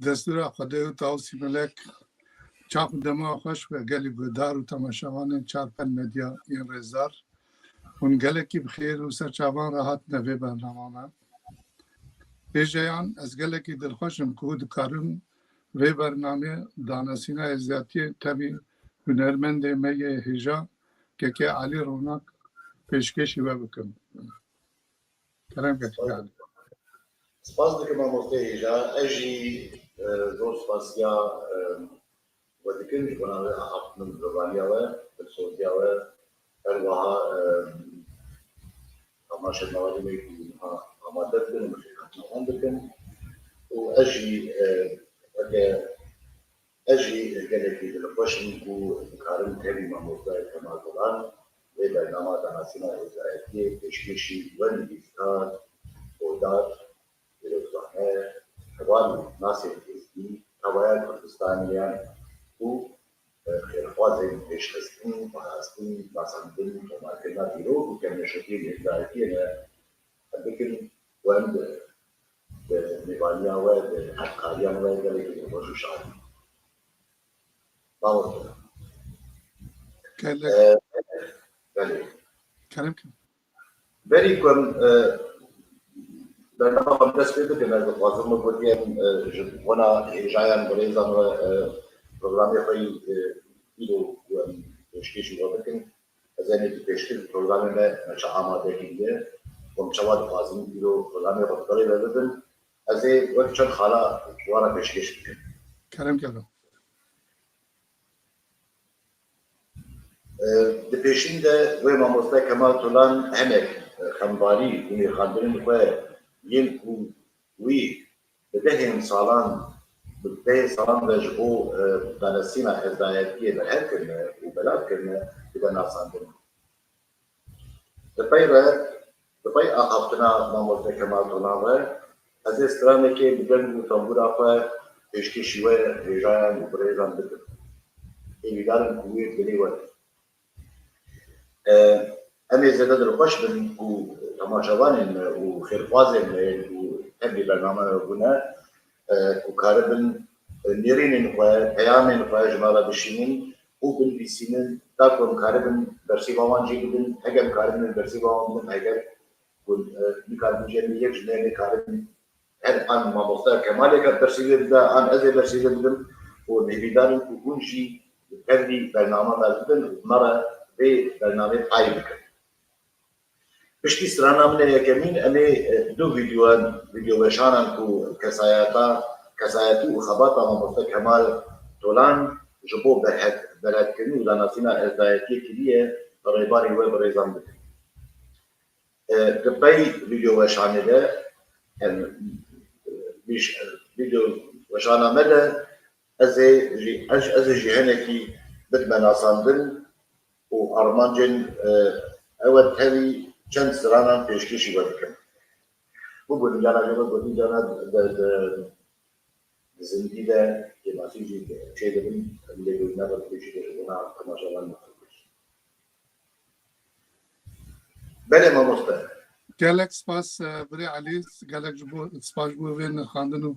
دستور خدای و تاوسی ملک چاپ دما خوش به گلی گودار و تماشاوان چار پن مدیا این رزار اون گله کی بخیر و سرچاوان راحت نوی برنامه پیجیان از گله کی دلخوشم کود کارم و برنامه دانسینا ازیاتی تبی هنرمند میه هجا که علی رونق پیشکشی و بکن کرم که علی سپاس دکم آموزده هجا اجی زور سپاسیا و دکم جبنان احاطنم زبانیا و بسودیا و ارواها تماشا نوادی میکنی آماده بکن و مشکلات نوان بکن و اجی گلکی دلخوشم کو کارم تبی آموزده کمال دولان و برنامه دانسینا ازایتی پیشکشی و نویسکار ودار روزانه حوال ناصر ازدی هوای کردستانیان و خیرخوازی پیشخستن بحثن باسندن تومارکنا دیرو و کمشتی ازایتی نه بکن وند نیوانیا و حقاریان و گلی بوشو شادی باور کرم بری کن برنامه دست پیدا کنه از واسه مقدیم جبونا هجایان برایزان و برنامه خواهی ایلو پیشکشی رو بکن از اینکه پیشکش برنامه ما آماده کردیم و مشاهده خواهیم ایلو برنامه خواهی بردن از این وقت چند خاله وارا پیشکش بکن کرم د پیشین ده و ماموسته کمال طولان همک خمباری و خاندرین خواه يلقوا بدهم سالان وجهو دانسينا ازداياتية بالهر كلمة وبلاد كلمة بدا ناس عندنا دبي آخفتنا ماموزده كمال طولانوه از استرانه که بدن و تنبور آفا پیشکی شیوه ریجایان و بریزان بکن ایویدارن کوی بلیوه امی زیاده در خوش بن و تماشاوانین و خیرخوازین و تبی برنامه بونه و کاربن نیرینین خواه پیامین خواه جمالا بشینین و بنویسینین تا کن کاربن برسی باوان جی بدن اگر کاربن برسی باوان بدن اگر کاربن جمعی یک جنه کاربن هر آن ماموستا کمالی که برسی بده آن ازی برسی بدن و نهیدارن و کنجی تبی برنامه بدن و مرا به برنامه پای بکن پشتی سرانا من یکمین امی دو ویدیو بشانن کو کسایتی و خباتا ماموستا کمال طولان جبو برد کنی و دانسینا ازدایتی کلیه برایباری و برایزان بکن دبی ویدیو بشانه ده ویدیو بشانه مده از جهنه کی بدمن آساندن و آرمانجن اول هاوی چند سرانان پیشکشی بکن. بودی جانا زندگی ده که مسیجی چه دبن لیکن نبود پیشی که شما تماشاوان نکنید. بله ماموستا. گلک سپاس برای علی گلک سپاس بودن خواندنو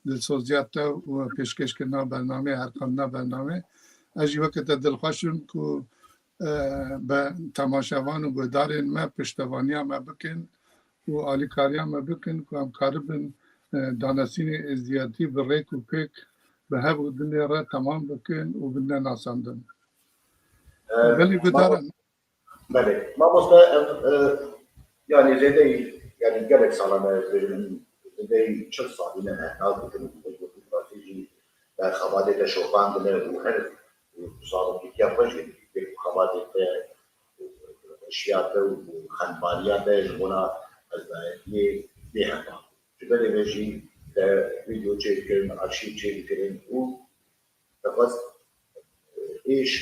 دلسوزیات و پیشکش کردن برنامه هر کامنا برنامه از وقت دلخوشم که به تماشاوان و گودارین ما پشتوانی ما بکن و عالی کاری ما بکن که هم کاربن دانسین ازدیاتی بریک و پیک به هر دنیا را تمام بکن و بندن آساندن ولی گودارن بله ما مستا yani زیادی yani gerek sağlamaya verilmiş زیادی çok sağlamaya ne bugün bu strateji در خبرات شوفان دنه و هر صاحب کی افجی به خبرات اشیاء و خانواریات جونا از یه به جبری بهشی در ویدیو چک کردن آرشیو چک کردن و تفاص ایش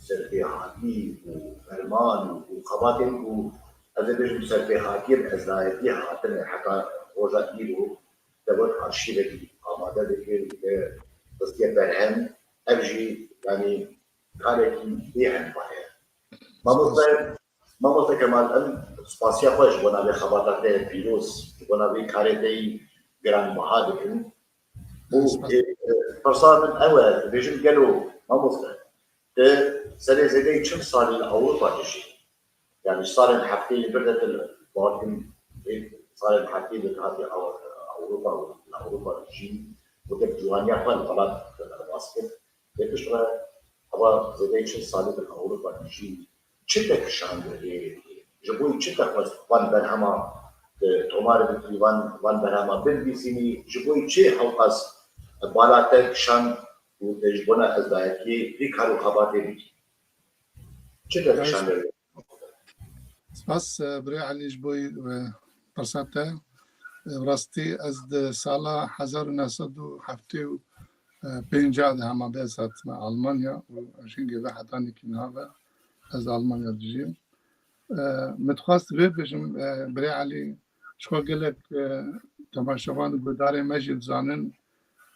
سرفیهاتی و فرمان و خبرات و از بهش سرفیهاتی از دایتی حتی حتی روزی رو دبر آرشیو کی آماده بکرد تصدیق برهم ابجی یعنی کاری که هم باید. ماموستا کمال ان سپاسیا خوش بنا به خبرات پیروز بنا به کاری تی گران مهادکن و فرصة من أول بيجن قالوا ما مصدر سنة زي كم صار الأوروبا تجي يعني صار الحكي بدأت الباركن صار الحكي بتاعتي أوروبا تجي وتبقى جوانيا فن طلعت الباسكت بتشتغل هوا زي كم صار الأوروبا تجي شتى كشان جبوي شتى بس فن بنهما تومار بن بنهما بنبيسيني جبوي شيء حوقاس بالاتر كشان وتجبنا أزدايكي في كارو خباتي بيجي شتى كشان سپاس برای علی جبوی پرساته راستی از سال 1975 ده همه بیست من آلمانیا و شنگی به حتانی که نهاوه از آلمانیا دجیم متخواست بشم برای علی شو گلک تماشاوان گودار مجید زانن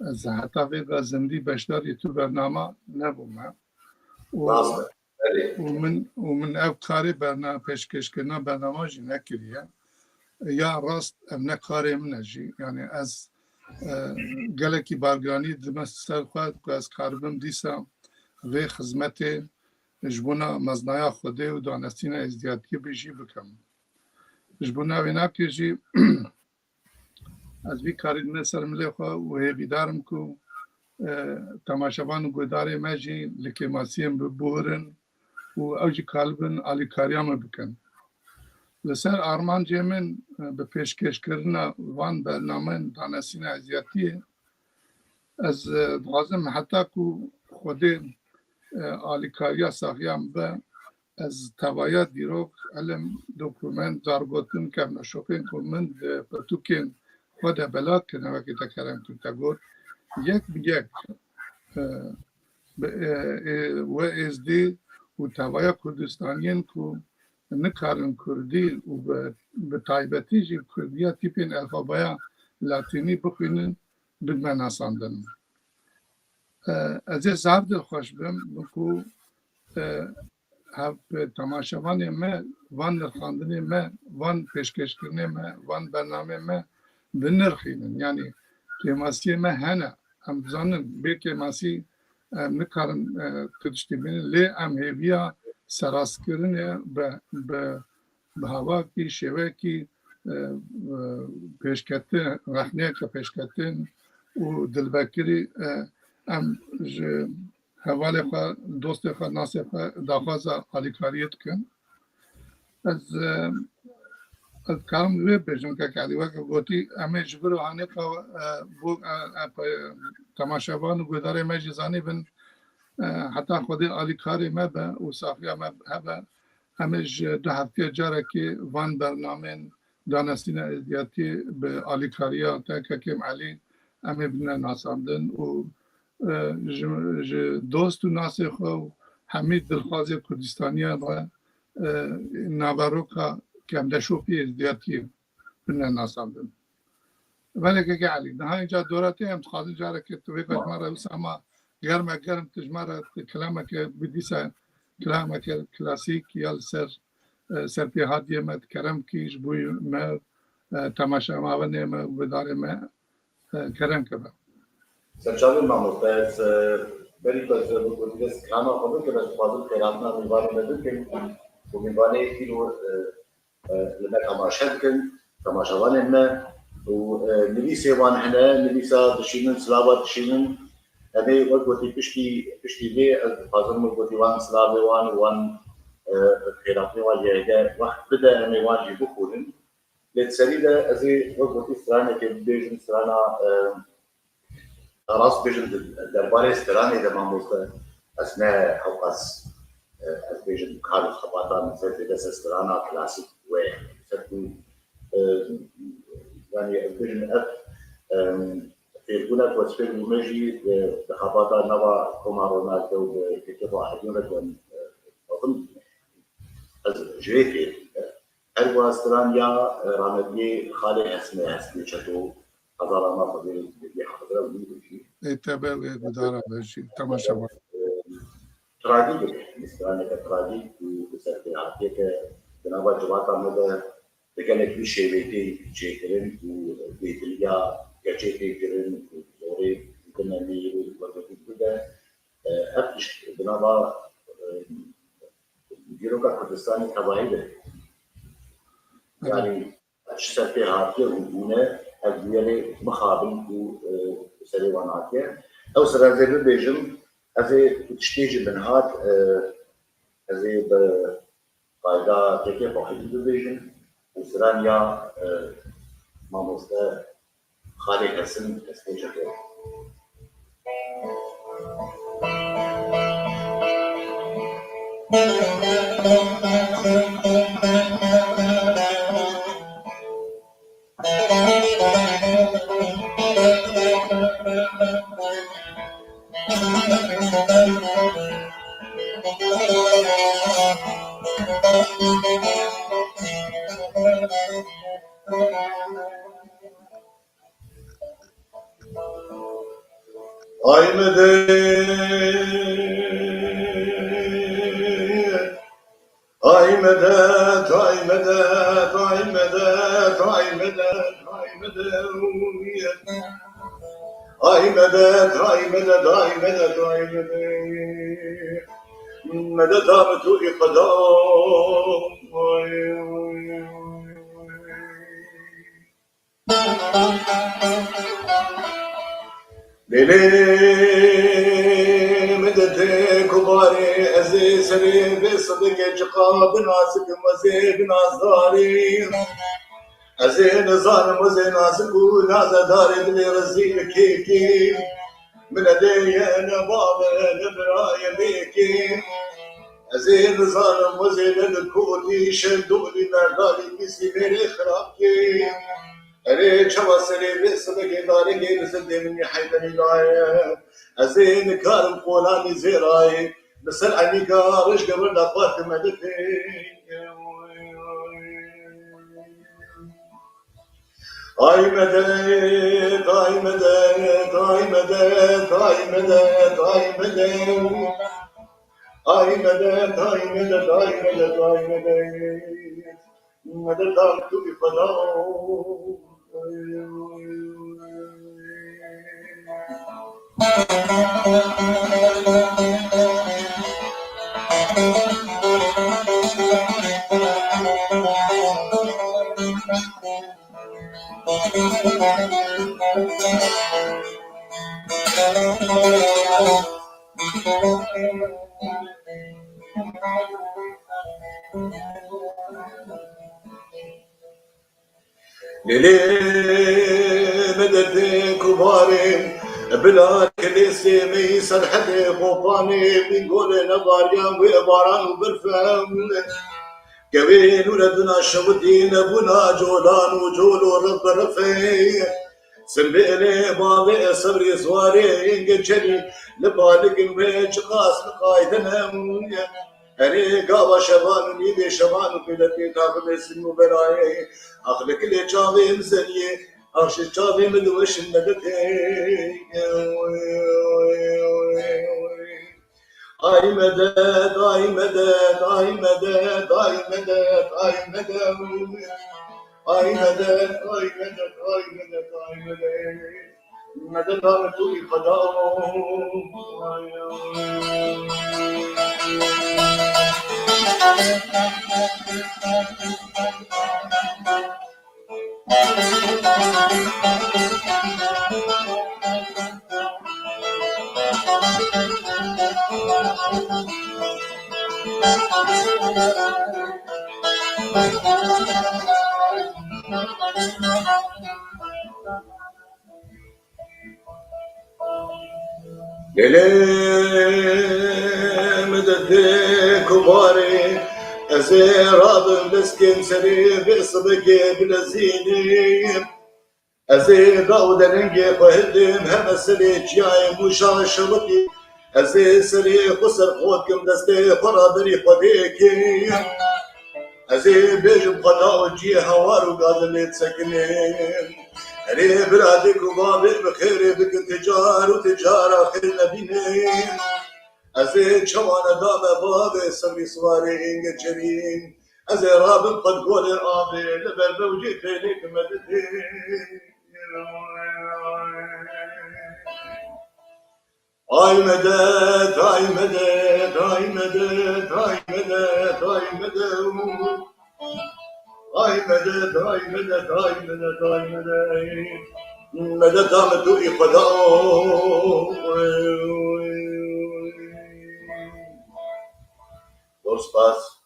از حتی به زندی بشداری تو برنامه نبومه ومن افكاري برنامج پیشکش کردن برنامه جی نکریه یا راست ام نکاری من جی یعنی از گلکی بارگانی دمست سر خواهد که از کاربم دیسا و خدمت جبونا مزنایا خوده و دانستین ازدیاتی بیجی بکم جبونا وینا که جی از بی کاری نسر ملی خواه و هیویدارم که تماشاوان گودار مجی لکه ماسیم ببورن و اوجی کالبن آلی کاریام بکن. لسر آرمان جمن به پیشکش کردن وان برنامه دانستین ازیاتی از لازم حتی که خود آلی کاریا ساخیام به از توایت دیروک علم دوکومنت دارگوتن که نشوپین که من پرتوکین خود بلاک کنه وقتی تکرم که تگور یک بیک و از دی و توای کردستانیان که نکارن کردی و به تایبتی جی کردیا تیپین الفابایا لاتینی بخوینن بدمن آساندن. از زار دل خوش بم که هف تماشاوان ما وان نرخاندنی ما وان پیشکش کردن ما وان برنامه ما بنرخینن یعنی که ماسی ما هنه هم زنن به که ماسی نکارن کدشتی بین لی ام هیویا سراس کردن به هوا کی شوه کی پیشکتن رخنه که پیشکتن و دلبکری ام حواله خواه دوست خواه ناسه خواه داخواز آلیکاریت کن از کارم روی بجن که کلی وقت گوتی همه جبر و هانه که تماشاوان و گودار مجزانی بن حتی خود آلیکاری ما به و صافیا ما به همه دو هفته جاره که وان برنامه دانستین ازدیاتی به آلیکاریا تا که کم علی همه بنا ناساندن و دوست و ناسه خو حمید دلخوازی کردستانی و ناوروکا که هم دشوپی ازدیاتی بنا ناساندن ولی که علی نه اینجا دوراتی هم خواهد جاره که توی کجماره وساما گرم تجماره کلامه که بدیسه کلامه که کلاسیک یا سر پیهادیه مد کرم کیش بوی ما تماشا ماونه ما بداره ما کرم که سرچاوی ماموستاز بری باز بودیس کلاما خودم که باز فاضل کلامنا میوانی نداریم و میوانی کیلو لما تماشا کن تماشاوان ما و نویسه وان هنا نویسا دشینن سلاوات دشینن هذه وقتي بشتي لي فاضل مقولي وان سلاوي وان خلافي والجاهدة واحد بدأ أن يواجه بخورن لتسريده أزي وقتي سرانة كبيجن سرانة راس بيجن درباري سرانة إذا ما مصدر أثناء أوقات بيجن كارل خباطة من سرت دس سرانة كلاسيك وسرتو يعني بيجن في الجونة وسفير المجي بخباطة نوا كوما رونالدو بكتبوا أحدين رجل أظن جريتي أرجو أستراليا رامدي خالي اسمه شتو هزار ما خدي بيحضر ودي تابع ودارا بشي تماشا تراجي استراليا تراجي وسرتي عاتيك بنابا جواتا مدة تكلك بشيء بيتي جيكرين وبيتليا كشيتي كرين وزوري هفتش بنابا دیروکا کردستانی تباهی ده يعني الشيء في هاتيه وهنا أجيال مخابن وسريوان هاتيه أو سر زي بيجم هذا تشتيج من هات هذا بقاعدة تكيف واحد بيجم وسرانيا ما مصدر خالي حسن تسكيج كده Ay medet, ay medet, ay medet, ay medet, ay medet, ay medet, ay medet, ay medet, ay medet, ay medet, medet ametu iqdam, ay Lele medet kubari ezi seri besadike çıkab nazik maze binazari ezi nazar maze nazik nazadar edli rezil kiki من دين باب البراية بيكي أزين ظالم وزين الكودي شدولي نردالي بيسي ميري خرابكي أري شما سري بيسمك داري جيل زدي مني حيدني لاي أزين كارم قولاني زيراي بسر عني كارش قبل دقوات مدفي Ay medet, ay medet, ay medet, ay medet, ay medet, ay medet, ay medet, ay medet, ay medet, medet artu ifadam. Lele medet kubarim بلا كنيسة ميسر حدا خوفاني بنقول نباريا وباران وبرفان كبين ولدنا شبدين ابونا جولان وجول ورب رفي سنبيني بابي صبري زواري انجلي لبالك الميج قاس قايدنا أري قابا شبان نيبي شبان بلتي تاخذ اسم براي اخلك لي جابي مزني اخش جابي مدوش الندتي Ay medet, ay medet, ay medet, ay medet, ay medet, ay medet, ay medet, ay medet, ay medet, medet ametu Lele medet kubari أزيراد مسكين سري بصدق بلزيني أزي داود ننجي فهدم هم سري جاي مشا شرطي أزي سري قصر قوتكم دستي فرادري قديكي أزي بيجم قطاو جي هوار وقادر تسكنين أري بلادك وبابك بخير بك تجار وتجارة خير نبينين أزي شوانا دام باب سمي سواري إنج جرين أزي راب قد قول آبي لبل بوجي فينيك مدتين Ay medet, ay medet, ay medet, ay medet, ay medet. Ay medet, ay medet, ay medet, ay medet. Medet amedu iqda. Dostas.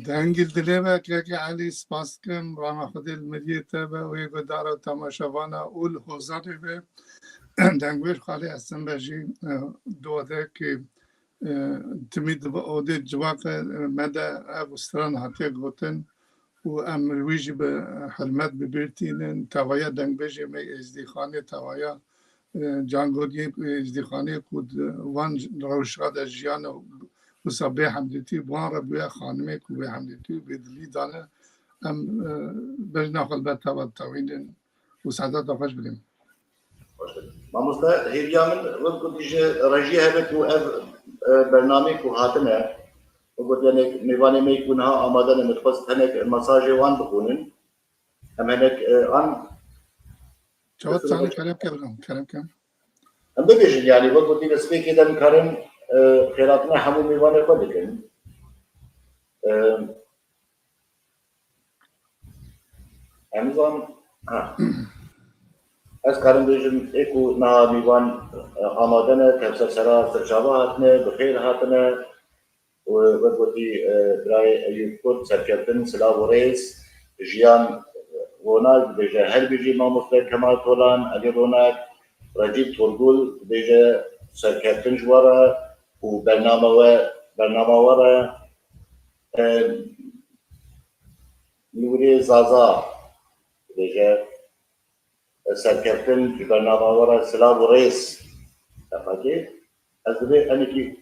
دنگل دلیوه که علی سپاس کم رانا خود المدیته به و یک داره تماشاوانا اول حوزاری به دنگوش خالی هستن بجی دوده که تمید با اوده جواق مده افستران حتی گوتن و امرویجی به حرمت ببرتینن توایا دنگ بجی می ازدیخانه توایا جانگودی ازدیخانه کود وان روشاد جیان و سبه حمدتی وان ربوی خانمه کو به حمدتی بدلی دانه ام بجنا خلبت تاوت تاوینن و سعدت دفش بدیم ماموستا هیریامن وقت دیجه رجی هبت و اف برنامه کو هاتنه وقت یعنی میوانه میکنه ها آماده نمیخواست هنک مساج وان بکنن هم هنک آن جواد ثاني كلام كم هم ببیشن یعنی وقت دیگه سپیکی دم کارن خیراتنا همون میوانه خود کن امزان از کارن بیشم اکو نا میوان آماده نه تفسیر سرا سرچاوا هاتنه بخیر هاتنه و وقتی برای ایوب کرد سرکردن سلاو و رئیس جیان روناک بیجه هر بیجی ماموستا کمال تولان علی روناک رجیب تورگول بیجه سرکردن جواره و برنامه واره نوری زازا بیجه سرکردن برنامه واره سلاو و رئیس تفاکی از دوی انکی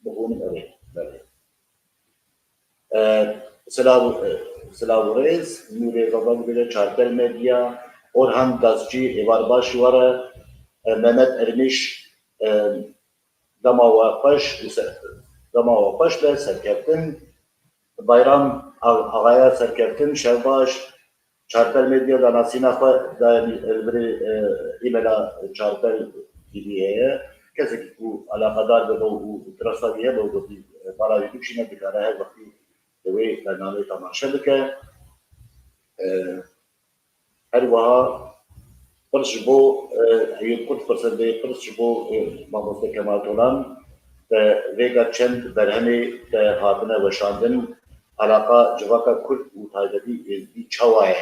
بخونم اوه بله سلاو رئیس نوری زازا بیجه چارتر مدیا Orhan Gazcı, Evar Başvara, Mehmet Ermiş, Dama Paş ve Serkeftin, Bayram Ağaya Serkeftin, Şevbaş, Çarpel Medya'da Nasina da elbiri İmela Çarpel Gidiye'ye, kesin bu alakadar ve bu trasaviye bu bana yükşine bir ara her vakti ve bername tamaşa bike. هر وها پرش بو هیچ کد فرصت به پرش بو ماموستا کمال تولان ده ویگا چند برهمی ده هاتنه و شاندن علاقه جواکا کرد و تایدی ازدی چواه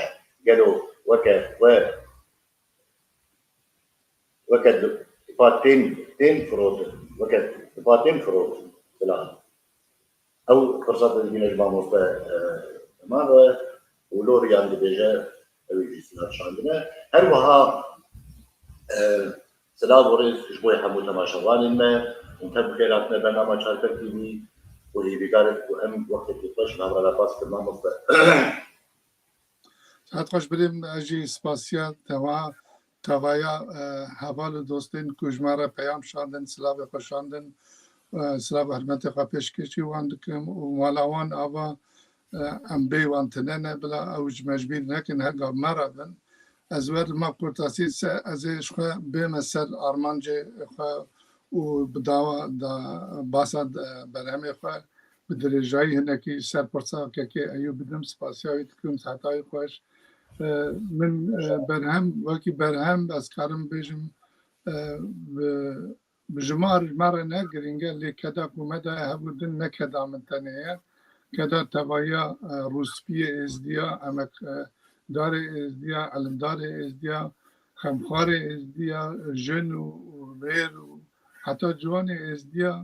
گلو وکد فاتین فروت وکد فاتین فروت بلا او فرصت دیگه ماموستا ما ولوریان دیجه اویجیسنا شاندنه هر وها سلام ورز جبوی حمود تماشاوانین ما انتب خیراتنا برنامه چارتر تیوی و هی بیگارت و ام وقت کتاش نامرا لپاس کرنا مصدر ساعت خوش بریم اجی سپاسیا توایا حوال دوستین کجمارا پیام شاندن سلاو خوشاندن سلاو حرمت خواپش کشی واندکم و مالاوان آوا ام بی وانتنه بلا اوج مجبور نکن هرگاه مرادن از ور ما پرتاسی ازش خو به مثل آرمانج خو و بداوا دا باسد برهمی خو به درجایی هنکی سرپرسا که ایو بدم سپاسیایی تکم ساعتای خوش من برهم وکی برهم از کارم بیجم بجمار مرا نگرینگه لیکدا کومده هبودن نکدا من تنهیه کدا توایا روسپی ازدیا امک دار ازدیا علمدار ازدیا خمخوار ازدیا جن و ویر و حتی جوان ازدیا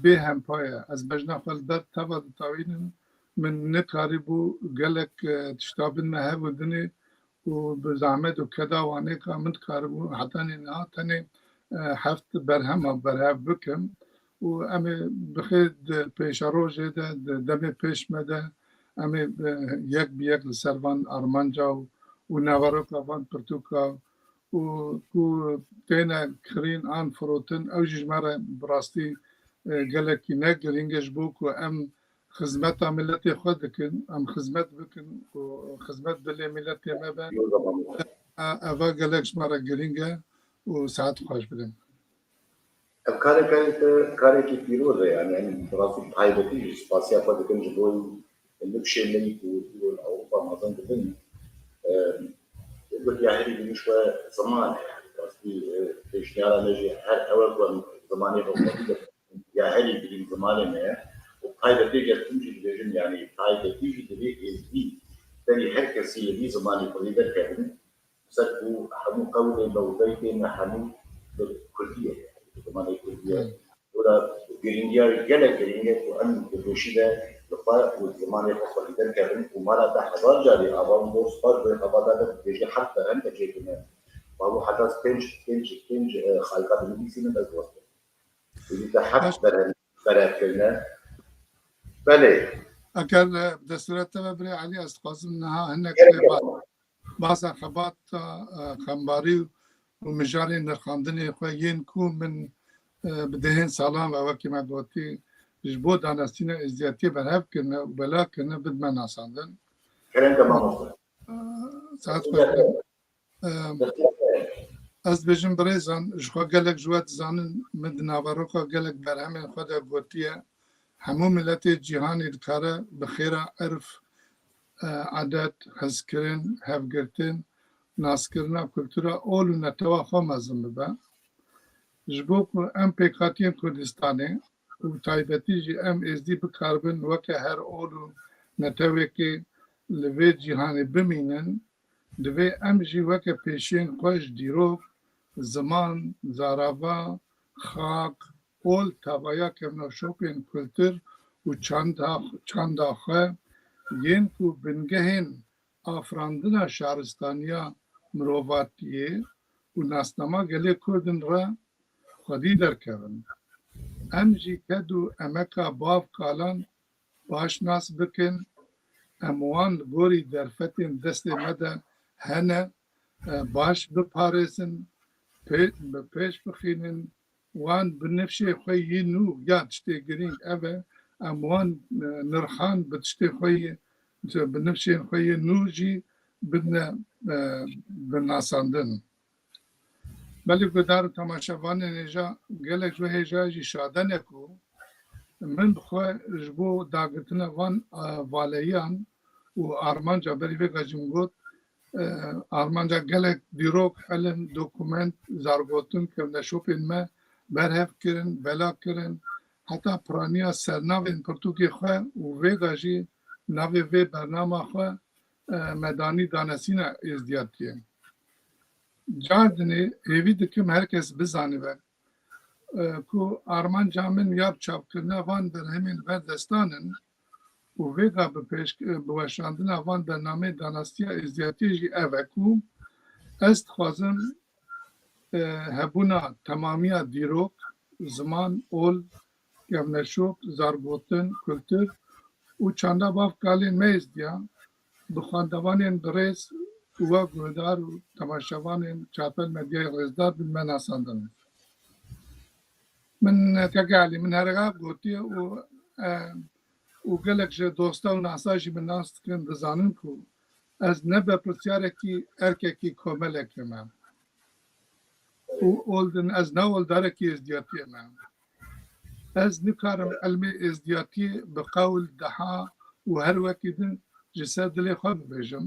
به هم پایه از بجنا خلدت توا تاوینم من نکاری بو گلک تشتابن مه بودنی و بزحمت و کدا وانه که من کار بو حتی نه تنه هفت برهم بکم و امی بخیر پیش روزه ده دم پیش مده امی یک بیک لسروان آرمانجا و نوارک لوان پرتوکا و کو تینا کرین آن فروتن اوجش مره براستی گلکی نگرینگش بو که ام خدمت ملت خود کن ام خدمت بکن و خدمت دل ملت ما به اوا گلکش مره گرینگه و ساعت خوش بدم کاری که پیروزه یعنی برای تایبەتی سپاسیافا دەکەن ji بۆی لە شوێنەی و ئەوروپا مەزن دەبن گوتیاهێری بنیشوە زمانە ڕاستی پێشنیارانەژی هەر ئەوە زمانی ڕۆژی یاهێری بگرین زمانێنەیە و تایبەتی گەرتنجی دەبێژن یعنی تایبەتیژی دەبێت ئێزدی دەری هەر کەسی لەبی زمانی خۆی دەرکەون سەر بوو هەموو قەولێ بەوزەی تێنە هەموو کوردیە زمانی کوردیە ولا گرینگیا گەلێک گرینگە و ئەم دەبێشیدە لەخوا و زمانی خۆی دەرکەون و مالا تا هەزار جاری ئاوام بۆ سپاس بێ هەبادە دەبێژی حتا هەم دەجێکنە وهو حتى پنج خالقة بنویسین از وقت ولی حق برای کردن بله اگر دستورات ببری علی از قاسم نها هنک بعض خبات خمباری و مجاری نخاندنی خویین کو من بدهن سلام و وکی مدوتی جبو دانستین ازدیاتی برهب کنه و بلا کنه بد من ناساندن کرن تمام است ساعت خواه از بجم بريزان جخوا قالك جوات زانن من نافاروكا قالك برهمن خدا قوتيه همو ملت جهان الكاره بخيرا عرف عادات حزكرين هفگرتين ناسكرنا كولتورا اولو نتوا خمازم ببا جبوك ام پیکاتين كردستاني و تايبتي جي ام از دي بكاربن وكا هر اولو نتوه كي لوي جهان بمينن دوی ام جی وکه پیشین خوش دیروک زمان زاراوا خاک اول تابایا کمنا شوپین کلتر و چند آخه ین کو بنگهین آفراندنا شهرستانیا مرواتیه و ناسنما گلی کردن را خودی در کردن ام جی کدو امکا باف کالان باش ناس بکن اموان گوری درفتین دست مده هنه باش بپارسن پیش بخینن وان بنفشه خوی نو یا تشتی گرینگ اوه اموان نرخان بتشتی خوی بنفشه خوی نو جی بدنا بناساندن بلی گدار تماشاوان نجا گلک جو هجا جی شادن اکو من بخواه جبو داگتنا وان والیان و آرمان جابری وگا جمگوت آلمانجا گلک دیروک علم دوکومنت زارگوتن که نشوپین ما برهف کرن بلا کرن حتی پرانیا سرناوین پرتوکی خواه و ویگا جی ناوی وی برنامه خواه مدانی دانسینا ازدیاتیه جاردنی هیوی دکم هرکس بزانی و که آرمان جامن یاب چاپ کرنه وان برهمین بردستانن و ویگا بوشاندن وان برنامه دانستیا ازدیاتی جی اوکو است خوازم هبونا تمامیا دیروک زمان اول گونشوب زارگوتن کلتر و چنده باف کالین میز دیا بخواندوانین بریز و گودار و تماشاوانین چاپل مدیای رزدار بالمن آساندن من تقالی من هرگاه گوتی و گلک جه دوستا و ناساجی من ناست کن دزانن کو از نبه پرسیاره کی ارکه کی کامله که من و اولدن از نو اولداره کی ازدیاتی من از نکارم علم ازدیاتی بقول دها و هر وکیدن جسد دلی خواب بیجم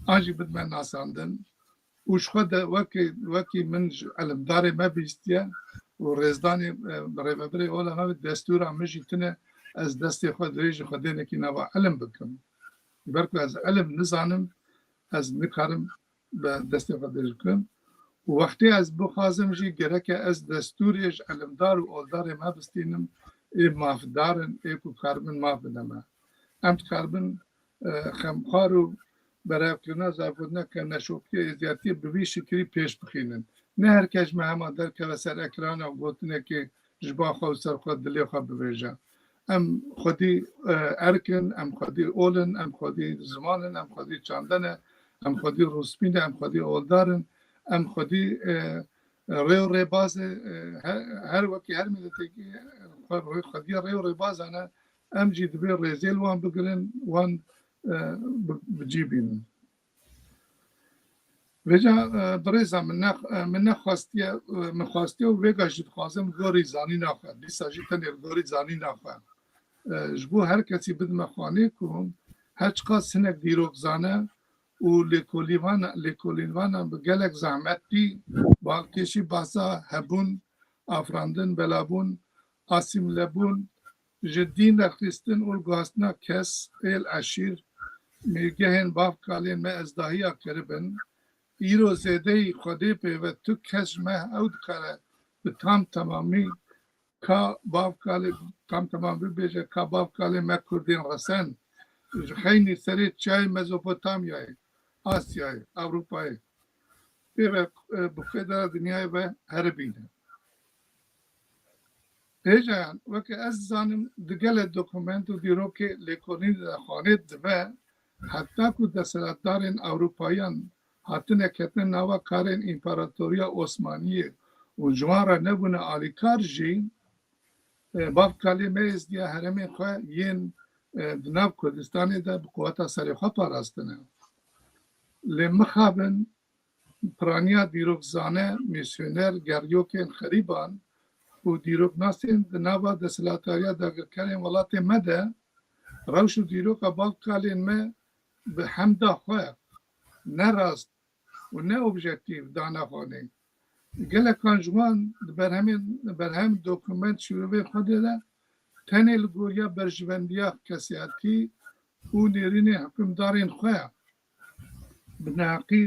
آنجی بد من ناساندن وش خود وکی من علم داره ما بیستیه و رزدانی برای اولا ما دستور همشی تنه از دستی خود ریج خودی نکی نوا علم بکن برکو از علم نزانم از نکارم به دستی خود ریج کن و وقتی از بخوازم جی گره که از دستوریش علمدار و اولدار ما بستینم ای مافدارن ای کو کاربن ماف بدمه امت کاربن خمخار و برای کرنا زاربودنه که نشوپی ازیاتی بوی شکری پیش بخینن نه هر کش مهما در که و سر اکران و گوتنه که جبا خود سر خود دلی خود بویجه ام خودی ارکن ام خودی اولن ام خودی زمانن ام خودی چاندن ام خودی روسپین ام خودی اولدارن ام خودی ریو ریباز هر وکی هر ملتی که خودی ریو ریباز انا ام جید بیر ریزیل وان بگرن وان بجیبین وجا بريزا من خواستی و وگا جد خوازم گوری زانی نخواه دیسا جی تنیر گوری زانی نخواه جبو هر کسی بدم خانه کن هر چقدر سنک دیروک زانه و لیکولیوانا بگلک زحمت دی باکشی باسا هبون افراندن بلابون آسیم لبون جدین رخیستن و گاستنا کس ایل عشیر میگهن باف کالین ما ازداهی کربن ایرو زیده خودی پی و تو کس مه اود کاره به تمامی که باف کالی تمامی بیجه که باف کالی ما کردین رسن خیلی سری چای مزوپوتامیای آسیای اروپای پی و بخیدر دنیای و هربینه هیجان وقتی از زنم دگل دکومنت و دیرو که لیکونی در خانه دبه حتی که دستاردارین اروپاییان حتی نکتن نوا کارین امپراتوریا عثمانیه و جوارا نبونه آلیکار جی باف کلمه از دیا هرمی خواه ین دناب کردستانی ده بقوتا سری خواه پاراستنه لمخابن پرانیا دیروک زانه میسیونر گریوکین خریبان و دیروک ناسین دنابا دسلاتاریا داگرکرین ولات مده روش و دیروک باف کالین ما به حمده خواه نه راست و نه اوبژکتیو دانا خانه گله کانجوان برهم دوکومنت شروع خود ده تنیل گویا برجوندیا کسیاتی و نیرین حکمدارین خواه بناقی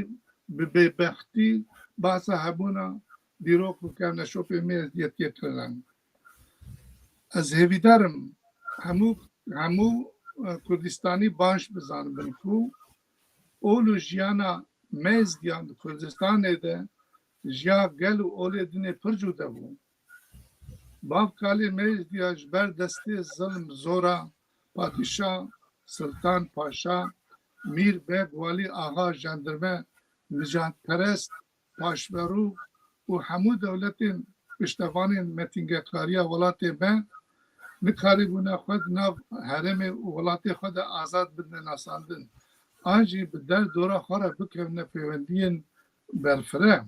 ببختی باسا هبونا دیروک و که نشوپ میز دیتی کرن از هیویدارم همو کردستانی باش بزن بنکو اولو جیانا میز دیان کردستان ده جیا گل و اولی دنی پرجوده بو باف کالی میز دیا جبر دستی ظلم زورا پادشاه سلطان پاشا میر بیگ والی آغا جندرمه نجات پرست پاشورو و همو دولتین پشتوانین متینگه کاریا ولاتی به نکاری بونه خود ناو حرم ولاتی خود آزاد بدن ناساندن آنجی به در دورا خوره بکنه پیوندین برفره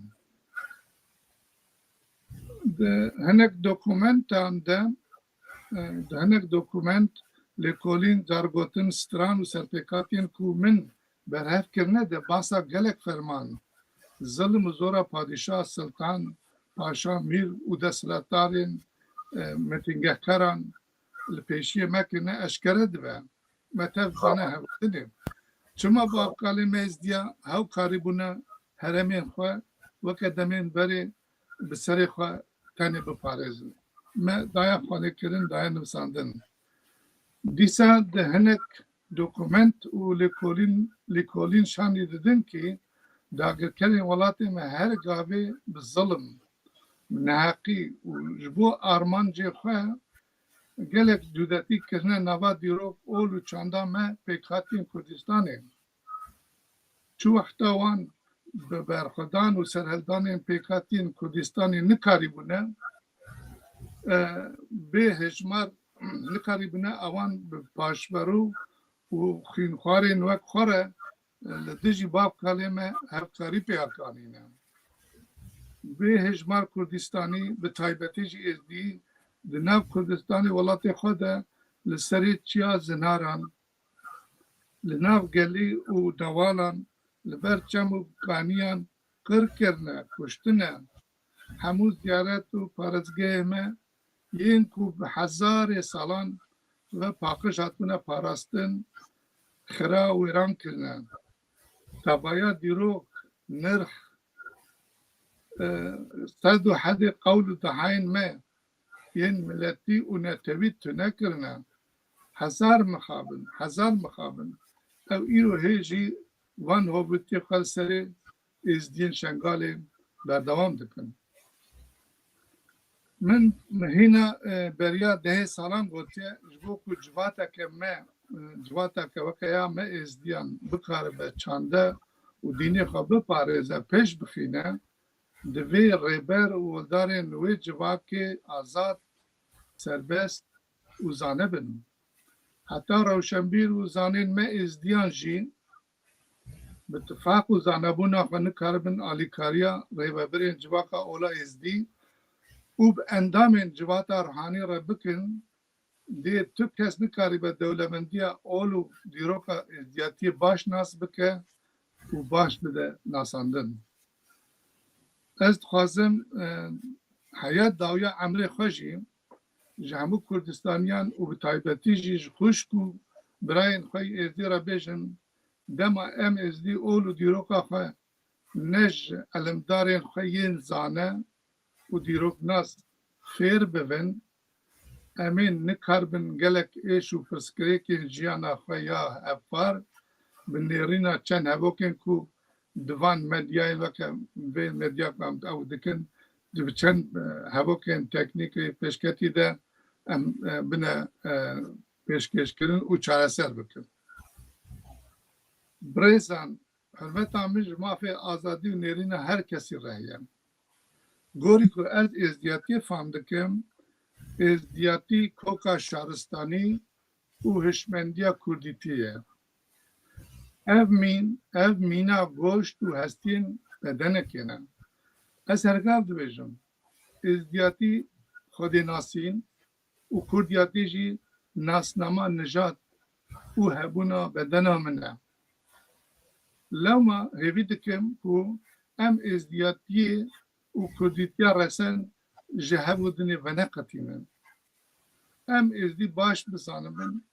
ده هنک دوکومنت لیکولین زارگوتن ستران و سرپیکاتین کو من برهف کرنه ده باسا گلک فرمان ظلم و زورا پادشاه سلطان پاشا میر و دستلاتارین متنگه کران لپیشی مکنه اشکره دوه متف زانه هفتنه چما با افکالی میز دیا هاو کاری بونه هرمین خواه وکه دمین بری بسری خواه تنی بپارزن ما دایا خانه کرن دایا نوساندن دیسا ده هنک دوکومنت و لیکولین شانی ددن که داگر کرن ولاتی ما هر گاوی بظلم نحقی و جبو آرمان جی خواه گلک دودتی کرنه نوا دیروک اولو چاندا ما پیکاتین کردستانه چو وقتا وان به برخدان و سرهلدان پیکاتین کردستانی نکاری بونه به هجمار نکاری بونه اوان به پاشبرو و خینخوارین وک خوره لدیجی باب کلمه هفکاری پیاکانینه به هجمار کردستانی به تایبتی جی ازدی دناو کردستانی ولات خود لسری چیا زناران لناو گلی و دوالان لبر چم و قانیان قر کرنه کشتنه همو زیارت و پارزگه ما این کو به هزار سالان و پاکش هاتونه پاراستن خرا و ایران کرنه تبایا دیروک نرخ صد و حد قول دهاین ما این ملتی و نتوید تو نکرنه هزار مخابن او ایرو هیجی وان هوبتی خال سری از دین شنگالی بردوام دکن من هینا بریا ده سالان گوتیه جبو کو جواتا که وکیا ما از دیان بکاره به چانده و دینی خواب بپارزه پیش بخینه دوی ریبر و ولدارین وی جواب که آزاد سربست و زانه بن حتی روشنبیر و زانین ما از دیان جین باتفاق و زانبونا خانه کاربن آلیکاریا ریبابرین جواقا اولا ازدی و به اندام جواتا روحانی را بکن دی تو کس نکاری به دولمندیا اولو دیروکا ازدیاتی باش ناس بکه و باش بده ناساندن. از خوازم حیات داویا عمل خوشی جامو کردستانیان و به تایبتی جیش خوشکو برای خوی ازدی را بیشن دما ام ازدی اولو دیروکا خواه نج علمدارین خویین زانه و دیروک ناس خیر ببین امین نکاربن گلک ایش و پرسکریکین جیانا خویا افار بنیرینا چند هبوکن کو دوان مدیای وکا به مدیا کامت او دکن دو چند هبوکن تکنیکی پیشکتی ده بنا پیشکش کردن و چاره سر بکن. برایسان البته مش مافی آزادی و نیرینا هر کسی راهیم. گوری که از ازدیاتی فهم دکم ازدیاتی کوکا شهرستانی و هشمندیا کردیتیه. ev mîna goşt û hestiyên bedenekê ne. Ez hergav dibêjim, êzdiyatî xwedênasîn û kurdiyatî jî nasnama nijat û hebûna bedena min e. Lewma hêvî dikim ku em êzdiyatiyê û kurdîtiya resen ji hev û dinê veneqetînin. Em êzdî baş bizanin,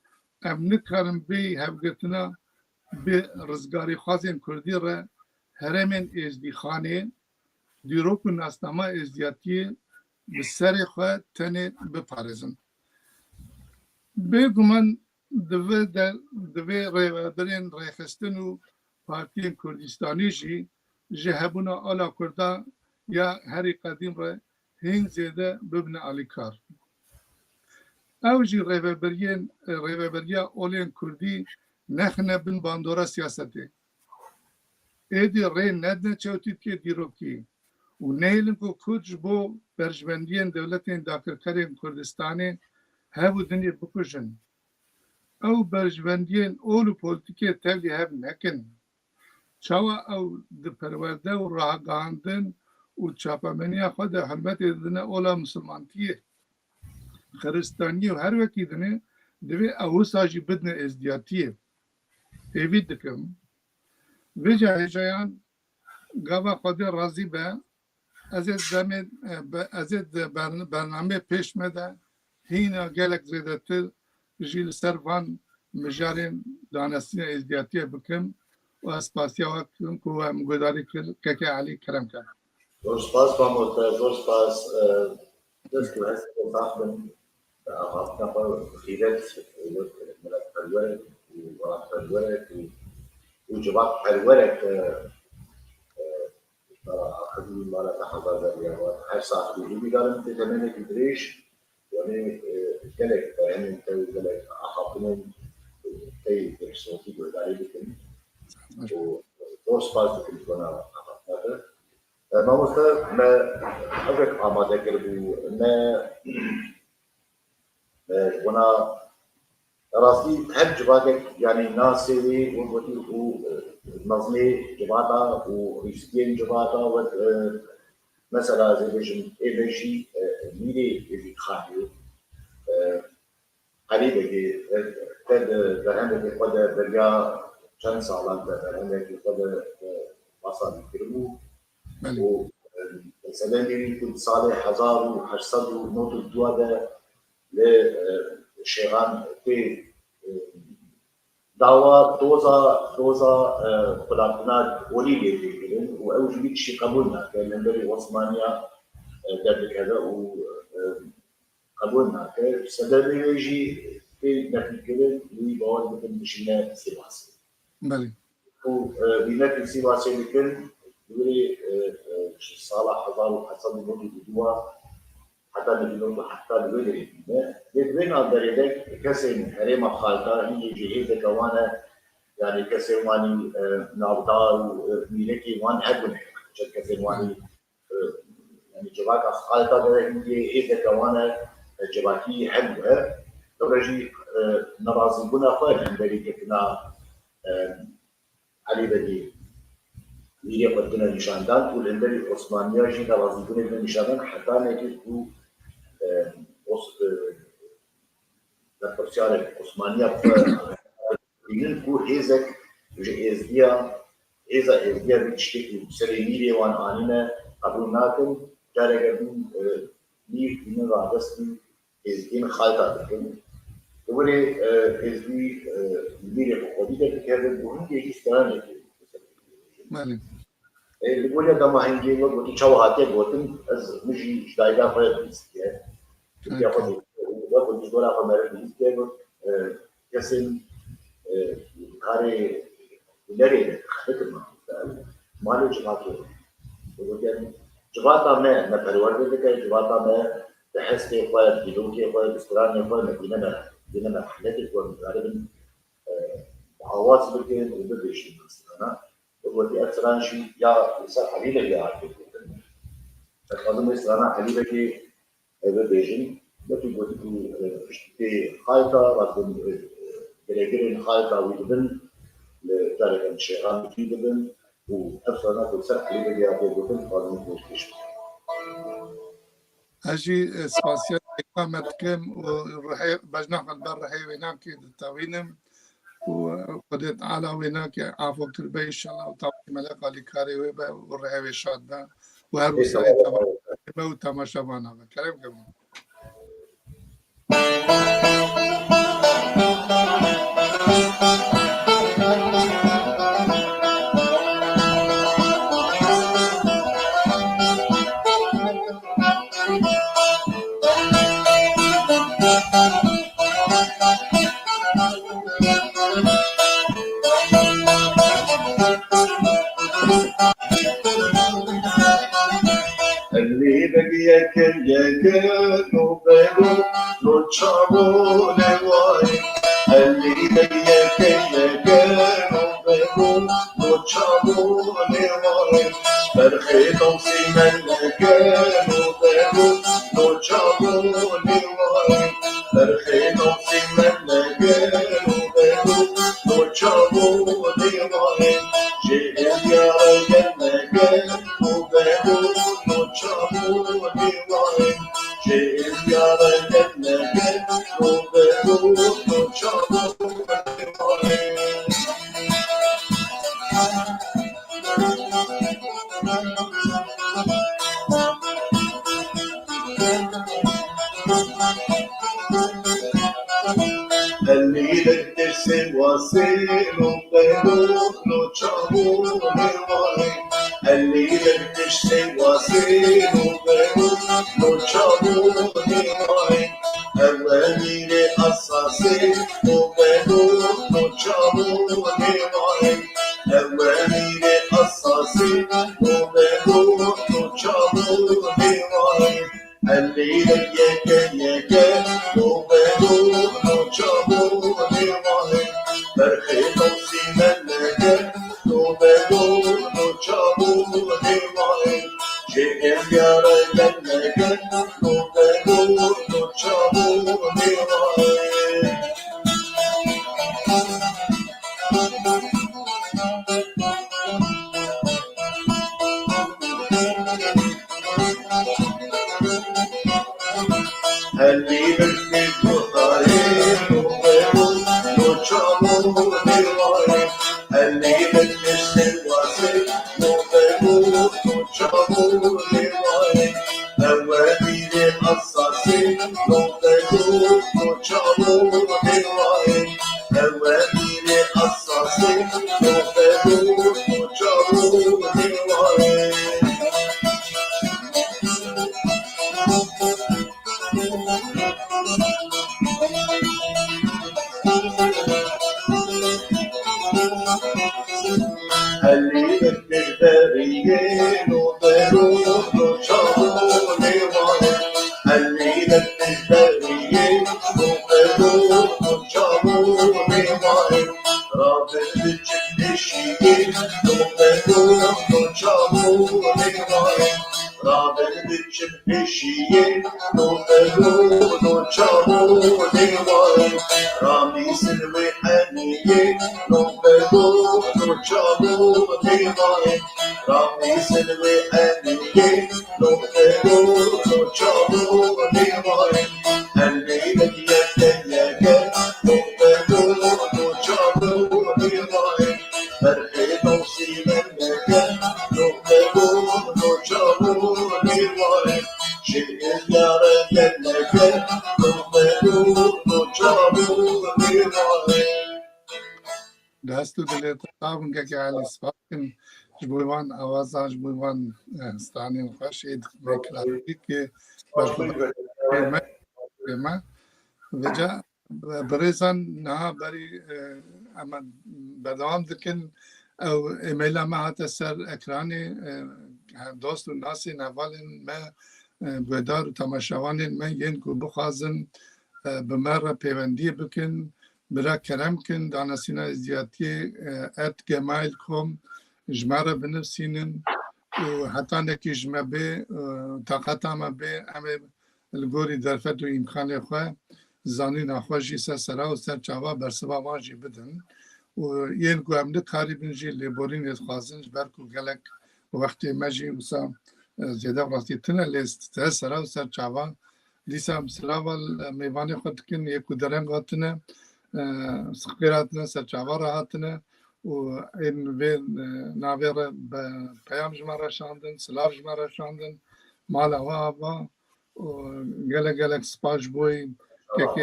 em nikarin bê hevgirtina به رزگاری خوازین کردی را هرمین ازدی خانه دیروک و ناسنامه ازدیاتی به سر خواه تنه بپارزن. بگمان دوی ریوادرین ریخستن و پارتین کردستانی جی جهبونا آلا کرده یا هری قدیم را هین زیده ببن آلی کار. او جی ریوابریا اولین کردی نخنه بن باندورا سیاستی. ایدی ری ندنه چوتید که دیروکی و نیلن که کچ بو برجبندین دولتین داکرکرین کردستانی هاو دنیا بکشن. او برجبندین اولو پولیتیکی تاوی هاو نکن. چاوا او ده پرورده و راه گاندن و چاپامنیا خود حرمت دنه اولا مسلمانتیه. خرستانی و هر وکی دنه دوی او ساجی بدن ازدیاتیه. ایوید دکم ویجا هجایان گاوا خود راضی به از برنامه پیش مده هینا گلک زیدتر جیل سروان مجارین دانستین ازدیاتیه بکم و اسپاسیا وقتم که هم گداری که علی کرم کرد. زور سپاس باموت، زور سپاس دست که هست که فاقدم أخذنا خيلات ملف الورق وورق الورق وجبات الورق أخذوا ما لا تحضر الرياضات هاي صار في بيقارن تتمنى تدريش يعني قالك يعني أنت قالك أخذنا كي تحسوكي قداري بكم ودوس باز بكم كنا أخذنا ما مستوى ما أدرك آماده كربو ما ونا راسي هب جباتك يعني ناسي وقتي ونظمي جباتا وريسكين جباتا و مثلا زي بيجن ايبشي ميري يجي خايو قريبه كد برهندك قد برجع چند سالان برهندك قد وصل كرمو و مثلا ميري كل سال 1800 نوت الدواده لشيغان في دعوة دوزا بلانتنات أوليبيا تيجين وأوج بيك شي قبولنا كان نبري عثمانيا قبل كذا وقبولنا كسبب يجي في نفكرين اللي بقول مثل مشينا سيواسي. بلي. وبينات سيواسي لكن يقولي صالح حصل موضوع الدوا حتى نجلو حتى الويلي بين الدريدك كسين حريم خالتا هي جهيزة كوانا يعني كسين واني نابدار وميلكي وان هدونه كسين واني يعني جواك خالتا ده هي جهيزة كوانا جواكي حلوة ترجي نرازي بنا خير عند ذلك كنا علي بدي میری قدنا نشاندان و لندری عثمانیا جی نوازی کنه نشاندان حتی نکرد کو در پرسیار عثمانیا بینن کو هزک جه ازدیا بیشتری سری میری وان آنینه قبول نکن جاره کردن میر اینه راستن ازدین خالتا دکن دوباره ازدی میری خودی کرده بودن که هیچ کاری نکرد بله بقول ده ما هنجي وقت شو هاتي قوتن از مجي جدايدا فايد بيستيه ياخذ وقت جدولا فمر بيستيه كسن كاري لري خدت ما له جماعته وقول جماعة ما نفرورد ده جماعة ما بحس كيف فايد بدون كيف فايد استران فايد مدينة حلتك وغالبا عواصف بكين وبديش مثلا وقتی افسران شی یا مثلا حلیله یا عادی بودن. فقط مثلا حلیله که بیشین بطی بودی که خالتا وقتی گرگرین خالتا ویدن لذلك شيئان ویدن و افسران که مثلا حلیله یا عادی بودن فقط می‌کوشش. هجي سپاسیت اقامت کم و رحی بجناح البر رحی وینام که تاوینم وقدرت على ويناك عفو كربي إن شاء الله وطبعا ملاقة لكاري ويبا والرهيوي شادنا وهرو سعيد طبعا وتماشى وانا كلام كمان اللي بقي كل يكنو بيبو لو تشابو لواي اللي بقي كل يكنو بيبو لو تشابو لواي برخي توصي من يكنو بيبو لو تشابو لواي برخي توصي من يكنو بيبو لو تشابو لواي جيل يا رجل يكنو بيبو اللي ترسم وسيل وبيروح له تشابو لواي اللي ترسم وسيل وبيروح له تشابو لواي أولي لأساسي وبيروح له تشابو لواي أولي لأساسي وبيروح له تشابو لواي اللي يك وبيروح له تشابو لواي برخي توصي منك وبيروح له تشابو لواي جيل يا رجل وبيروح له تشابو لواي اللي بدي بخارين وبيروح له تشابو لواي اللي بدي سواسي وبيروح له تشابو لواي أولي لأساسي وبيروح له تشابو لواي أولي لأساسي وبيروح له تشابو لواي اللي بالتدريجين وبيروح له تشابو لواي اللي بالتدريجين وبيروح له تشابو لواي رابط بالجبشين وبيروح له تشابو لواي رابط بالجبشين وبيروح no chamo dewa Rami silve aniye no bego no chamo dewa Rami silve aniye no bego no chamo dewa Elve yeke no bego no chamo dewa Perhe no silve no bego no chamo dewa دست و دلیت تابون که علی سپاکن جبویوان آوازا جبویوان ستانی خوش اید میکلاتی که بما وجا بريزان نها بري اما بدوام دكن او ايميلا ما حتى سر اكراني دوست و ناسي نوالن ما بودار و تماشاوانن ما ينكو بخازن بمرة پیوندی بکن برا کرم کن دانسینا ازدیاتی ات گمایل کم جمعه بنفسینن و حتی نکی جمعه به طاقت همه به همه الگوری درفت و امکان خواه زانی نخواهی سرا و سر چاوا برسوا واجی بدن و این گو همده کاری بنجی لیبورین اتخوازنج برکو گلک وقتی مجی وسا زیاده وقتی تنه لیست سرا و سر چاوا لیسا مسلاوال میوانی خود کن یکو درنگ هاتنه سخیراتنه سر چاوا را هاتنه و این وی ناویر پیام جمعه شاندن سلاف جمعه شاندن مال هوا و گلک سپاش بوی که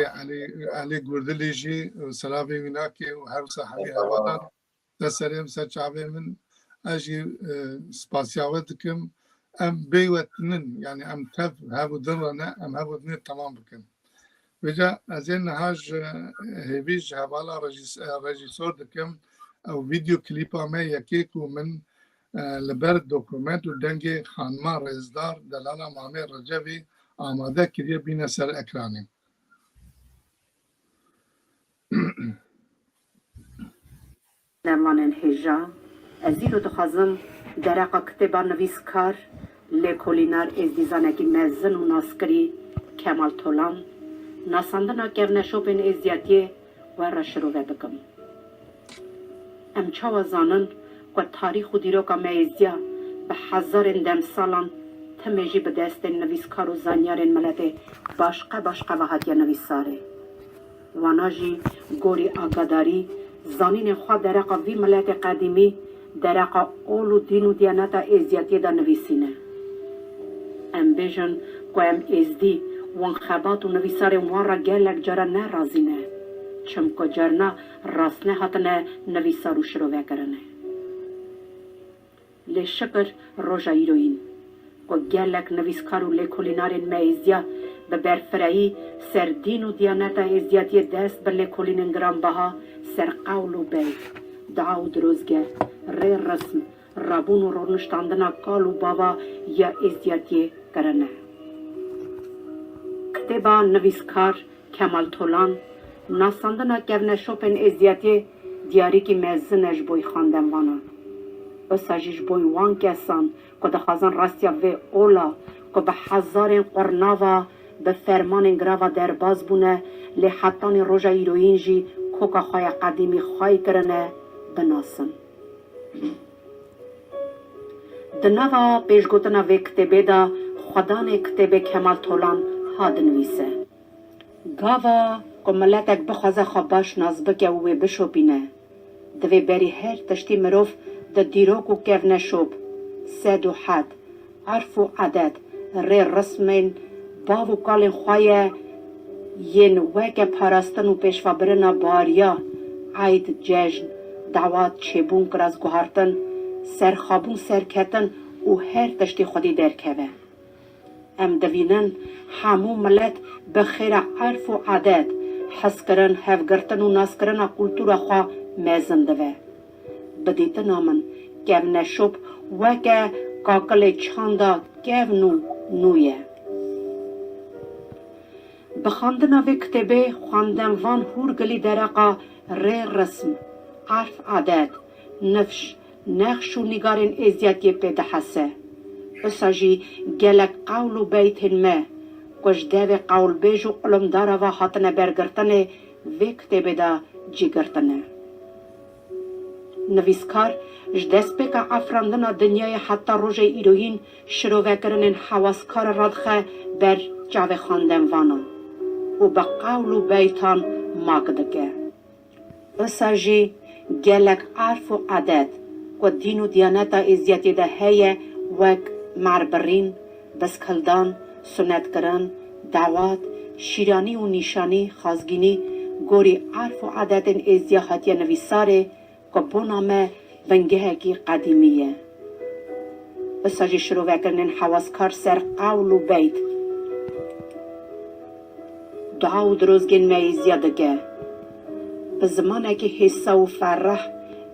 علی گردلی جی سلافی وینا که هر صحابی هوادار دسریم سر چاوی من اجی سپاسیاوت کم ام بیوتنن یعنی ام تف هاو درنا ام هاو دنیا تمام بکن وجا از این نهاج هیویج حوالا رژیسور دکم او ویدیو کلیپا ما یکی کو من لبر دوکومنت و دنگی خانما رزدار دلالا مامی رجوی آماده کریه بین سر اکرانی نمانن هجا ازیرو دخوازم درقا کتبا نویسکار لکولینار از دیزانکی مزن و ناسکری کمال طولان ناساندنا کونشو بین ازیاتیه و رشرو بکم امچاو زانن و تاریخ و دیروکا میزیا به هزار دم سالان تمیجی به دست نویسکار و زانیارن ملده باشقه و هدیه نویساره واناجی گوری آگاداری زانین خواه درقا وی ملت قدیمی درقا اول و دین و دیانتا ازیاتی دا نویسینه ام بیجن که ام ازدی وان خبات و نویسار وان را گلک جارا نه رازینه چمکو جارنا راسنه حتنه نویسارو شروع کرنه لشکر روژا ایروین که گلک نویسکارو لکولینارین میزیا به برفرایی سر دین و دیانتا ازیاتی دست به لکولینن گرانبها سر قول و بیت دعا و دروزگر ری رسم رابون و رونشتاندنا کال و بابا یا ازیاتی کرنه کتبا نویسکار کمال طولان ناساندنا کونه شوپن ازیاتی دیاری که مزنش بوی خواندن وانا بساجیش بوی وان کسان که دخوازن راستیا و اولا که به هزار قرناوا به فرمان گراوا در باز بونه لحتان روژا ایروین جی کوکا خواه قدیمی خواه کرنه بناسن دنوا پیشگوتنا و کتبه دا خدان کتبه کمال طولان هاد نویسه گاوا که ملتک بخوازه خواباش نازبکه و بشوپینه دوی بری هر تشتی مروف ده دیروک و کونه شوب سد و حد عرف و عدد ری رسمین باو و کالین خواه ین وک پاراستن و پیشوا برنا باریا عید جشن دعوات چبون کراز گوهارتن سرخابون سرکتن و هر تشتی خودی درکوه ام دوینن همو ملت بخیر عرف و عدد حس کرن هفگرتن و ناس کرن کلتور خواه میزن دوه بدیتن آمن کونه شب وک کاکل چاندا کونو نویه بخاندن و کتبه خواندن وان هور گلی درقا ری رسم عرف عدد نفش نقش و نگارن ازیاتی پیدا حسه بساجی گلک قول و بیت ما کجدو قول بیج و قلمدار و هاتنه برگرتنه وی کتبه دا جیگرتنه. نویسکار جدست بکا افراندنا دنیای حتی روژه ایروین شروع کرنن حواسکار رادخه بر جاوه خواندن وانا و با قول و بیتان ماگدگه. اساجی گلک عرف و عادت و دین و دیانتا ازیاتی ده هیه وک معربرین، بسکلدان، سنت کرن، دعوات، شیرانی و نیشانی خازگینی گوری عرف و عادت ازیاحاتی نویساره که بونامه ونگه کی قدیمیه. اساجی شروع کردن حواسکار سر قول و بیت. دعا و دروزگین می زیادگه. به زمانه که حسا و فرح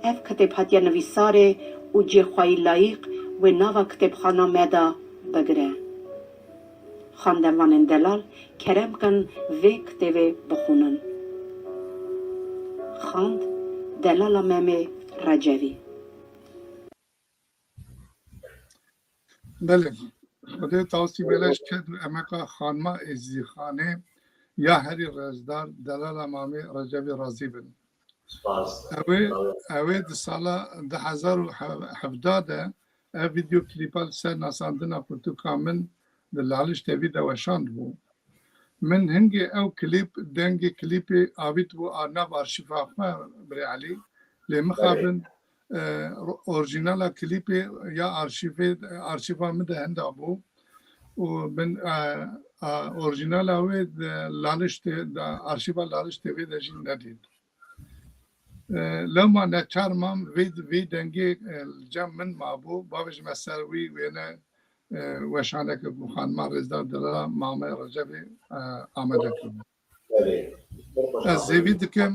اف کتب هاتیا نویساره و جی خواهی لایق و ناوا کتب خانه مدا بگره. خاندوان دلال کرم کن وی کتب بخونن. خاند دلال ممی رجوی. بله خدا تاسی بلش که امکا خانما ازی خانه یا هری رزدار دلال امامی رجوی رازی بن اوه ده سالا 2017 ویدیو کلیپال سر ناساندنا پرتو کامن ده لالش تیوی ده وشاند بو من هنگی او کلیپ دنگی کلیپ آویت بو آرناب آرشیفا بری علی لمخابن اورجینال کلیپ یا آرشیفا مده هنده بو و من اورجینال اوه لالش آرشیفا لالش تیوی ده جین ندید لما نچار مام وی دنگی جم من مابو بابش مسر وینه وشانه که بخان ما رزدار دلال مامه رجبی آمده کنم از زیوید کم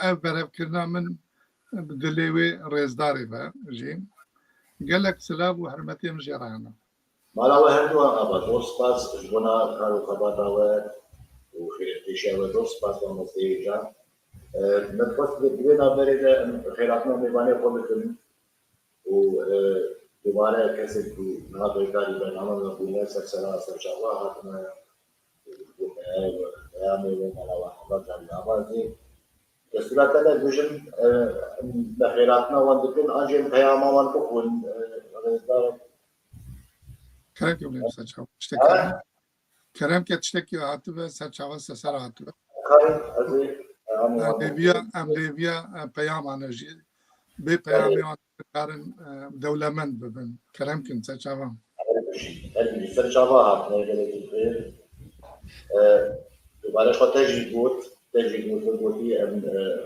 او برف کرنا من دلیوی رزداری با جیم گلک سلاب و حرمتی مجرانه مالا هندو آبا دوست پاس جبنا کارو خبر وخير ودرس باس ومسيجا نتفصل بدنا برد خيراتنا ميباني قبل و دوباره کسی که نابوداری برنامه نبوده سرسرا سرچاوا هاتنا بیامی و ملاوه حضرت جمعی آبازی که صورت ده دوشم بخیراتنا وندکن آنجیم پیاما وند بخون رزدار کرم که بلیم سرچاوا کرم که تشتکی هاتو به سرچاوا سسر هاتو به لیویا پیام آنجی به پیامی آن کارن دولمند ببن کرم کن سرچاوا سرچاوا هاتنا گلگی دوباره خود تجربه بودی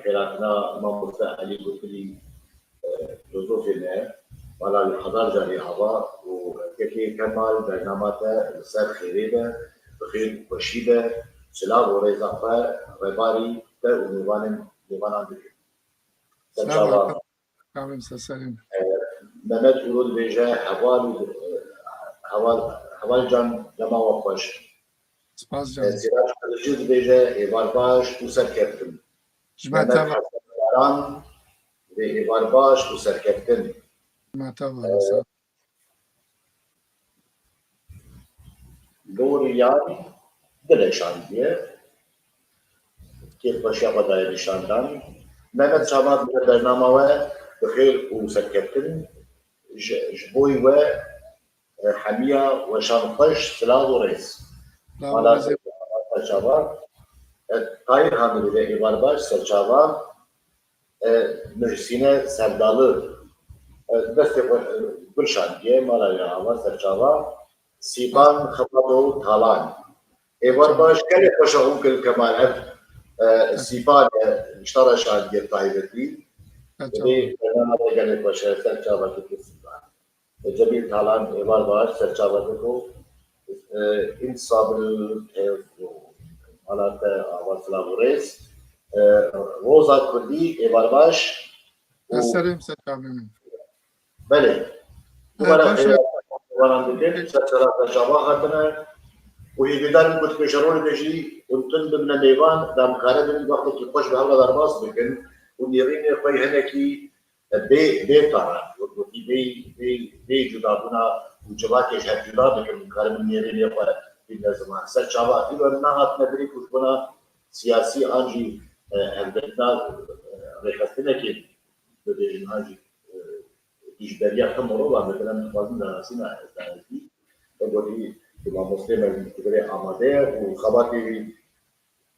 خیراتنا ما مستعلی بودی جزوفی نه ولی الحضار جاری هوا و یکی کمال برنامه سر خیریده بخیر باشیده سلام و رزاقه رباری به عنوان بکن سرچاوا کامل سرسرین ممت ورود بیجه حوال جان جمع و خوش سپاس جان سراج خلجید بیجه ایوار باش و سرکفتن ممت حسن و ایوار باش و سرکفتن لوریان دلشان دیه که باشی آقای نشاندن ممت شامات برنامه و بخیر و سرکفتن جبوی و حمیه و شانخوش سلام و رئیس مالا سرچاوا تایر خانده به ایوار باش سرچاوا محسینه سرداlı دست گلشان دیه مالا یاوا سرچاوا سیبان خبادو تالان ایوار باش کلی خوشا اون کل کمان اف سیبان اشتراشان دیه تایبتی دی برنامه کلی خوشا سرچاوا کی سیبان جبیل تالان ایوار باش سرچاوا کو این صابر مالا آواز سلام و رئیس روزا کردی ایوار باش سریم سرچاویم بله دوباره وارم بکن سرچرا سرچاوا هاتنه و هیدارم کت کشرون بشی ونتن بمن لیوان دام کاره بین وقتی که خوش به همراه درباس بکن و نیرین خوی هنکی بی تاران و بی جدا بنا و جواکش هفیلا بکن کارم نیرینی خواهد بین زمان سر چاواتی و نهات نداری کشبنا سیاسی آنجی هلبتنا ریخستنه که بدهیم آنجی دیجبریا کمرو و مثلا بازم دانسینا دانسی و بودی ما مسلم کبره آماده و خواهی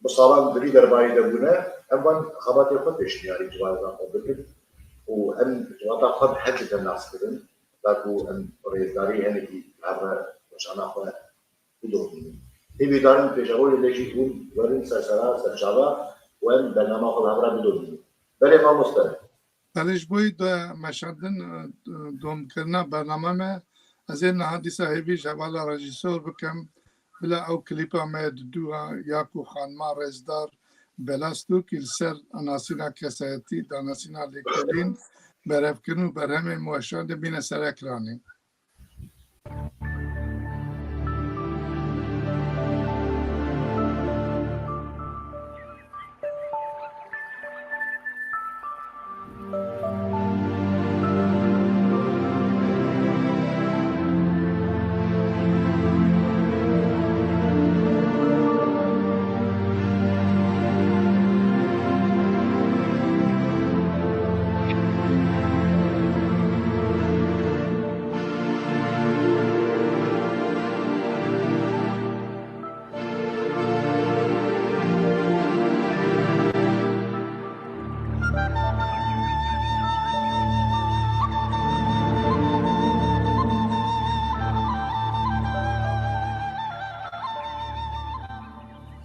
بصالان دری درباره دبونه اول خواهی خود اشتیاری جوازان خود بکن و هم جوازان خود حجز الناس کردن لكو ان رئيسداري هني في عبر وشانا خو بدون تي بيدارن بيجاول اللي يجون ورن سرسرا سرشاوا وان برنامج خو عبر بدون بله ما مستند بلش باید مشهدن دوم کردن برنامه ما از این حادثه هیچ حواله رژیسور بکم بلا او کلیپ آمد دو یاکو خانما رزدار بلاستو که سر عناصر کسایتی دانسینا لیکلین برف کنو بر همه موشاد بین سر اکرانی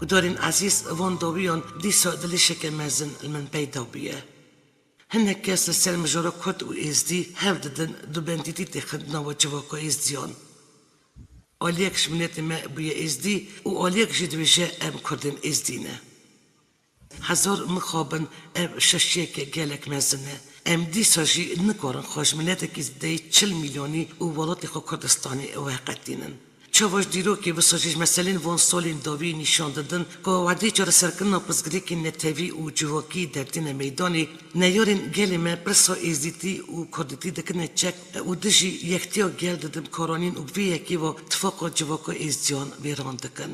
دارین عزیز وان دوبیان دیسا دلشه که مزن من پیدا بیه. هنه کس سر مجارا کد و ازدی هف دادن دو بندیدی تخد نوا جواکا ازدیان. آلیکش منیت ما بوی ازدی و آلیک جدویجه ام کردن ازدینه. هزار مخابن ام ششیه که گلک مزنه. ام دیسا جی نکارن خوش منیت که ازدی 40 میلیونی و ولات خو کردستانی وحقت دینن. چاوش دیرو که بساجیش مثلا وان سالین داوی نشان دادن که وعده چرا سرکن پسگری که نتوی و جواکی در دین میدانی نیارین گلی من برسا ازدیتی و کردیتی دکنه چک و دجی یکتیا گل دادم کارانین و وی یکی و تفاق جواکا ازدیان ویران دکن.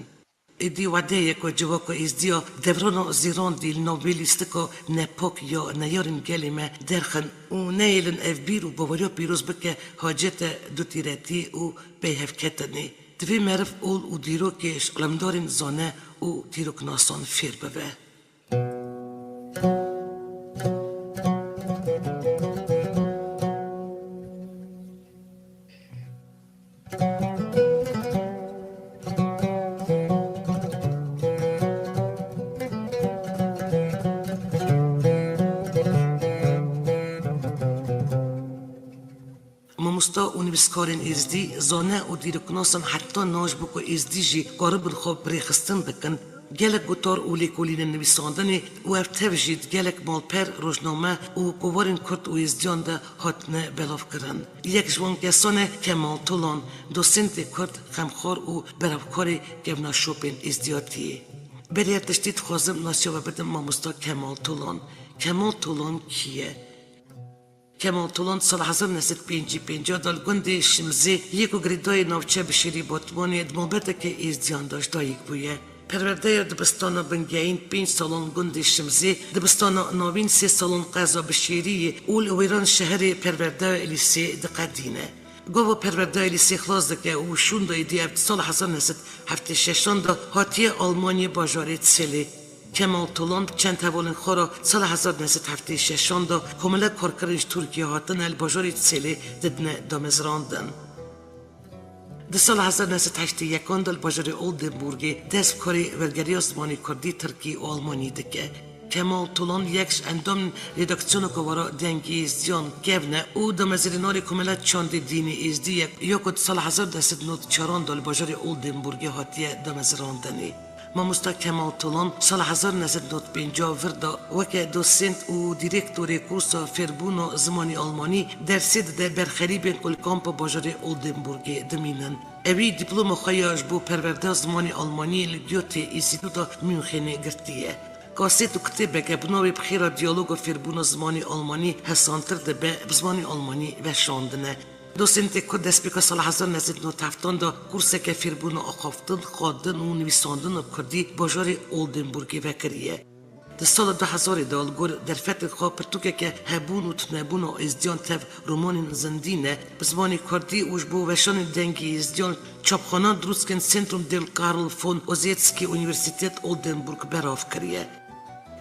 ایدی وعده یک و جواکا ازدیا دوران زیران دیل نوبیلیست که نپاک یا نیارین گلی من درخن و نیلن اف بیر و باوریا پیروز بکه حاجت دو تیراتی و پیهفکتنی. دوی معرف اول و دیروکش علمدارین زانه و دیروک ناسان فیر ببه. ماموستا اونیورسکارین ازدی زانه و دیرکناسن حتی ناش بکو ازدی جی قارب خوب بریخستن بکن گلک گوتار اولی کولین نویساندنی و افتف جید گلک مالپر روزنامه و قوارین کرد و ازدیان ده هاتنه بلاف کرن. یک جوان کسانه کمال طولان دوسنت کرد خمخار و برافکاری گونا شوپین ازدیاتیه. برای تشتید خوازم ناسیو بدم ماموستا کمال طولان کیه؟ کمال طولان سال 1955 دال گنده شمزه یکو گریدای نوچه بشیری باتمانی ادمابته که ازدیان داشت دایک بویه. پرورده دبستان بنگین 5 سالن گنده شمزه دبستان نوین 3 سالن قضا بشیری اول ویران شهر پرورده لیسه دقدینه. گوه پرورده لیسه خلاص دکه و شون دایدی افت سال 1976 دا هاتیه آلمانی باجاره تسلی. کمال طولان چند تولن خورا سال 1976 دا کاملا کارکرنش ترکیه هاتن الباجاری تسلی ددنه دامزراندن. در سال 1981 دا الباجاری اولدنبورگی دست کاری ورگری آسمانی کردی ترکی و آلمانی دکه. کمال طولان یکش اندام رداکسیون کوارا دنگی ازدیان گونه او دامزریناری کاملا چاند دینی ازدی یا کد سال 1994 دا الباجاری اولدنبورگی هاتیه دامزراندنی. ماموستا کمال طولان سال 1950 وردا وکه دوسنت و دیرکتور کورس فربون زمانی آلمانی درسید در برخریب کل کامپ باجار اولدنبورگ دمینن. اوی دیپلم خیاش بو پرورده زمانی آلمانی لگیوت اینستیتوت میونخن گرتیه. کاسیت و کتبه که بنوی بخیر دیالوگ فربون زمانی آلمانی حسانتر ده به زمانی آلمانی و شاندنه. دو سنت که دست بکا سال 1970 دا کورس که فیربون آخافتن، خواندن و نویساندن کردی باجار اولدنبورگی وکریه. در سال 2000 دال گور در فتر خواه پرتوکه که هبون و تنبون و ازدیان تف رومان زندینه بزمانی کردی اوش بو وشان دنگی ازدیان چاپخانه دروست کن سنتروم دل کارل فون اوزیتسکی اونیورسیتیت اولدنبورگ براف کریه.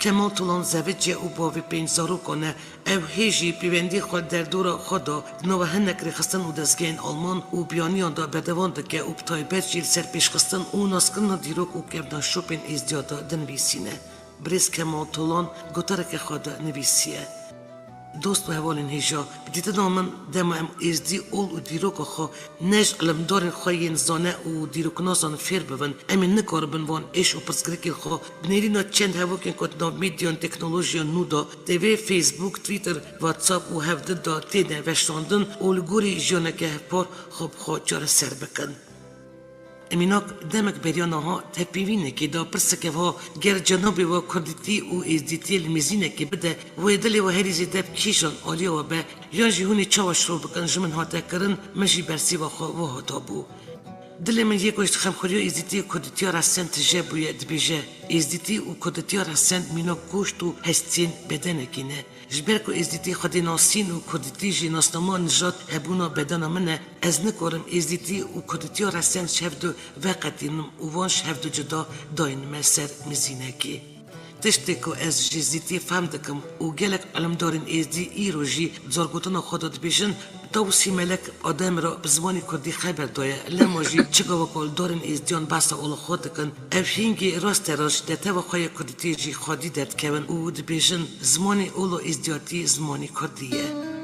کمال طولان زوجه او باوی 5 کنه او هیجی پیوندی خود در دور خدا نوه هنک ریخستن او دزگین آلمان او بیانیان دا بدوان دکه او بتایبت جیل سر پیشخستن او ناسکن دیروک او کبنا شوپین ازدیادا دنویسینه. بریز کمال طولان گوترک خود نویسیه. دوست و حوالین هیجا بدیده نامن دم ام ازدی اول و دیروک خو نج علمدارن خوین زانه و دیروک ناسان فیر بون امین نکار بن وان ایش و پرسکریکل خو بنیرینا چند هواکن کت نا میدیان تکنولوژیا نودا دوی فیسبوک تویتر واتساپ و هفده دا تینه وشتاندن اولگوری جانه که هفپار خوب خو جار سر بکن. امیناک دمک بریانه ها تپیوینه که دا پرسکه ها گر جنابی و کردیتی و ازدیتی المزینه که بده و دلی و هریزی دب کیشان آلیا و به یان جیهونی چاوش رو بکن جمن ها تکرن مجی برسی و خواه و ها تابو. دل من یکوشت خمخوری ازدیتی و کردیتی ها رسن تجه بویه دبیجه ازدیتی و کردیتی ها رسن میناک گوشت و هستین بدنه کنه. جبر کو ازدیتی خودی ناسین و کردیتی جی ناسنما نجات هبونا بدن منه از نکارم ازدیتی و کردیتی رسن شهدو وقتینم و وان شهدو جدا داین مسر مزینه کی. تشتی کو از جزیتی فهم دکم و گلک علم دارین ازدی ایرو جی زارگوتنا خودت بیشن توسی ملک آدم را بزمانی کردی خبر دایه لما جی چگا وکال دارین ازدیان باسا اول خود دکن افهینگی راست راش دته و خواه کردیتی جی خودی داد کون و بیشن زمانی اولو ازدیاتی زمانی کردیه.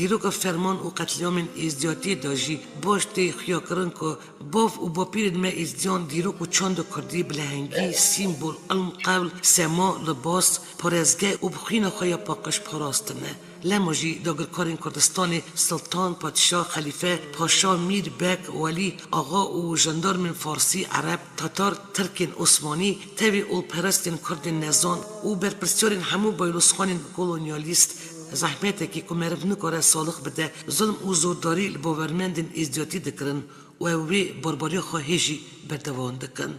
دیروک فرمان و قتلیام ازدیاتی داشتی باشتی خیا کرن که باف و با پیرد ما ازدیان دیروک و چند کردی بلهنگی سیمبول علم قبل سما لباس پرزگه و بخین خیا پاکش پراستنه لماجی داگر کارین کردستان سلطان پادشاه خلیفه پاشا میر بک ولی آقا و جندارم فارسی عرب تاتار ترکین عثمانی تاوی اول پرستین کردین نزان و برپرسیارین همو بایلوسخانین کولونیالیست زحمته که کمرف نکاره صالح بده ظلم و زورداری لباورمندین ازدیاتی دکرن و اوی برباری خواهیجی بردوان دکن.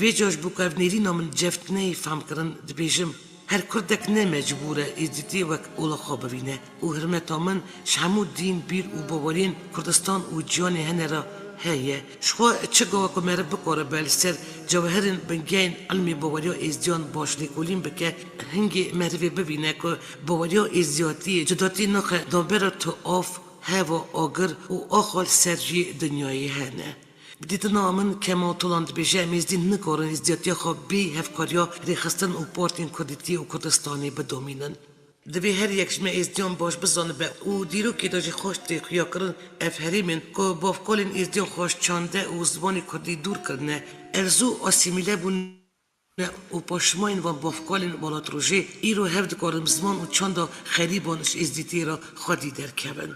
وی جاش بوکاونیری نامن جفت نی فهم کرن دبیجم هر کردک نه مجبوره ازدیتی وک اولا خواب بینه و هرمتا من شمو دین بیر و باورین کردستان و جان هنه را هیه شخوا چگاه که مره بکاره بل سر جواهرین بنگین علمی باوریا ازدیان باش لیکولین بکه هنگی مروی ببینه که باوریا ازدیاتی جداتی نخه دانبره تو آف هوا آگر و آخال سرجی دنیای هنه بدیت نامن کمال طولان بیشه میزدین نکارن ازدیاتی خواب بی هفکاریا ریخستن و پارتین کردیتی و کردستانی بدومینن. دوی هر یک جمع ازدیان باش بزانه به او دیرو که داجی خوش تیخیا کرن افهریمن که بافکالین ازدیان خوش چانده و زبانی کردی دور کرنه ارزو آسیمیله بون و پاشماین و بافکالین والات روژه ای رو هفت کارم زمان و چانده خریبانش ازدیتی را خودی در کبن.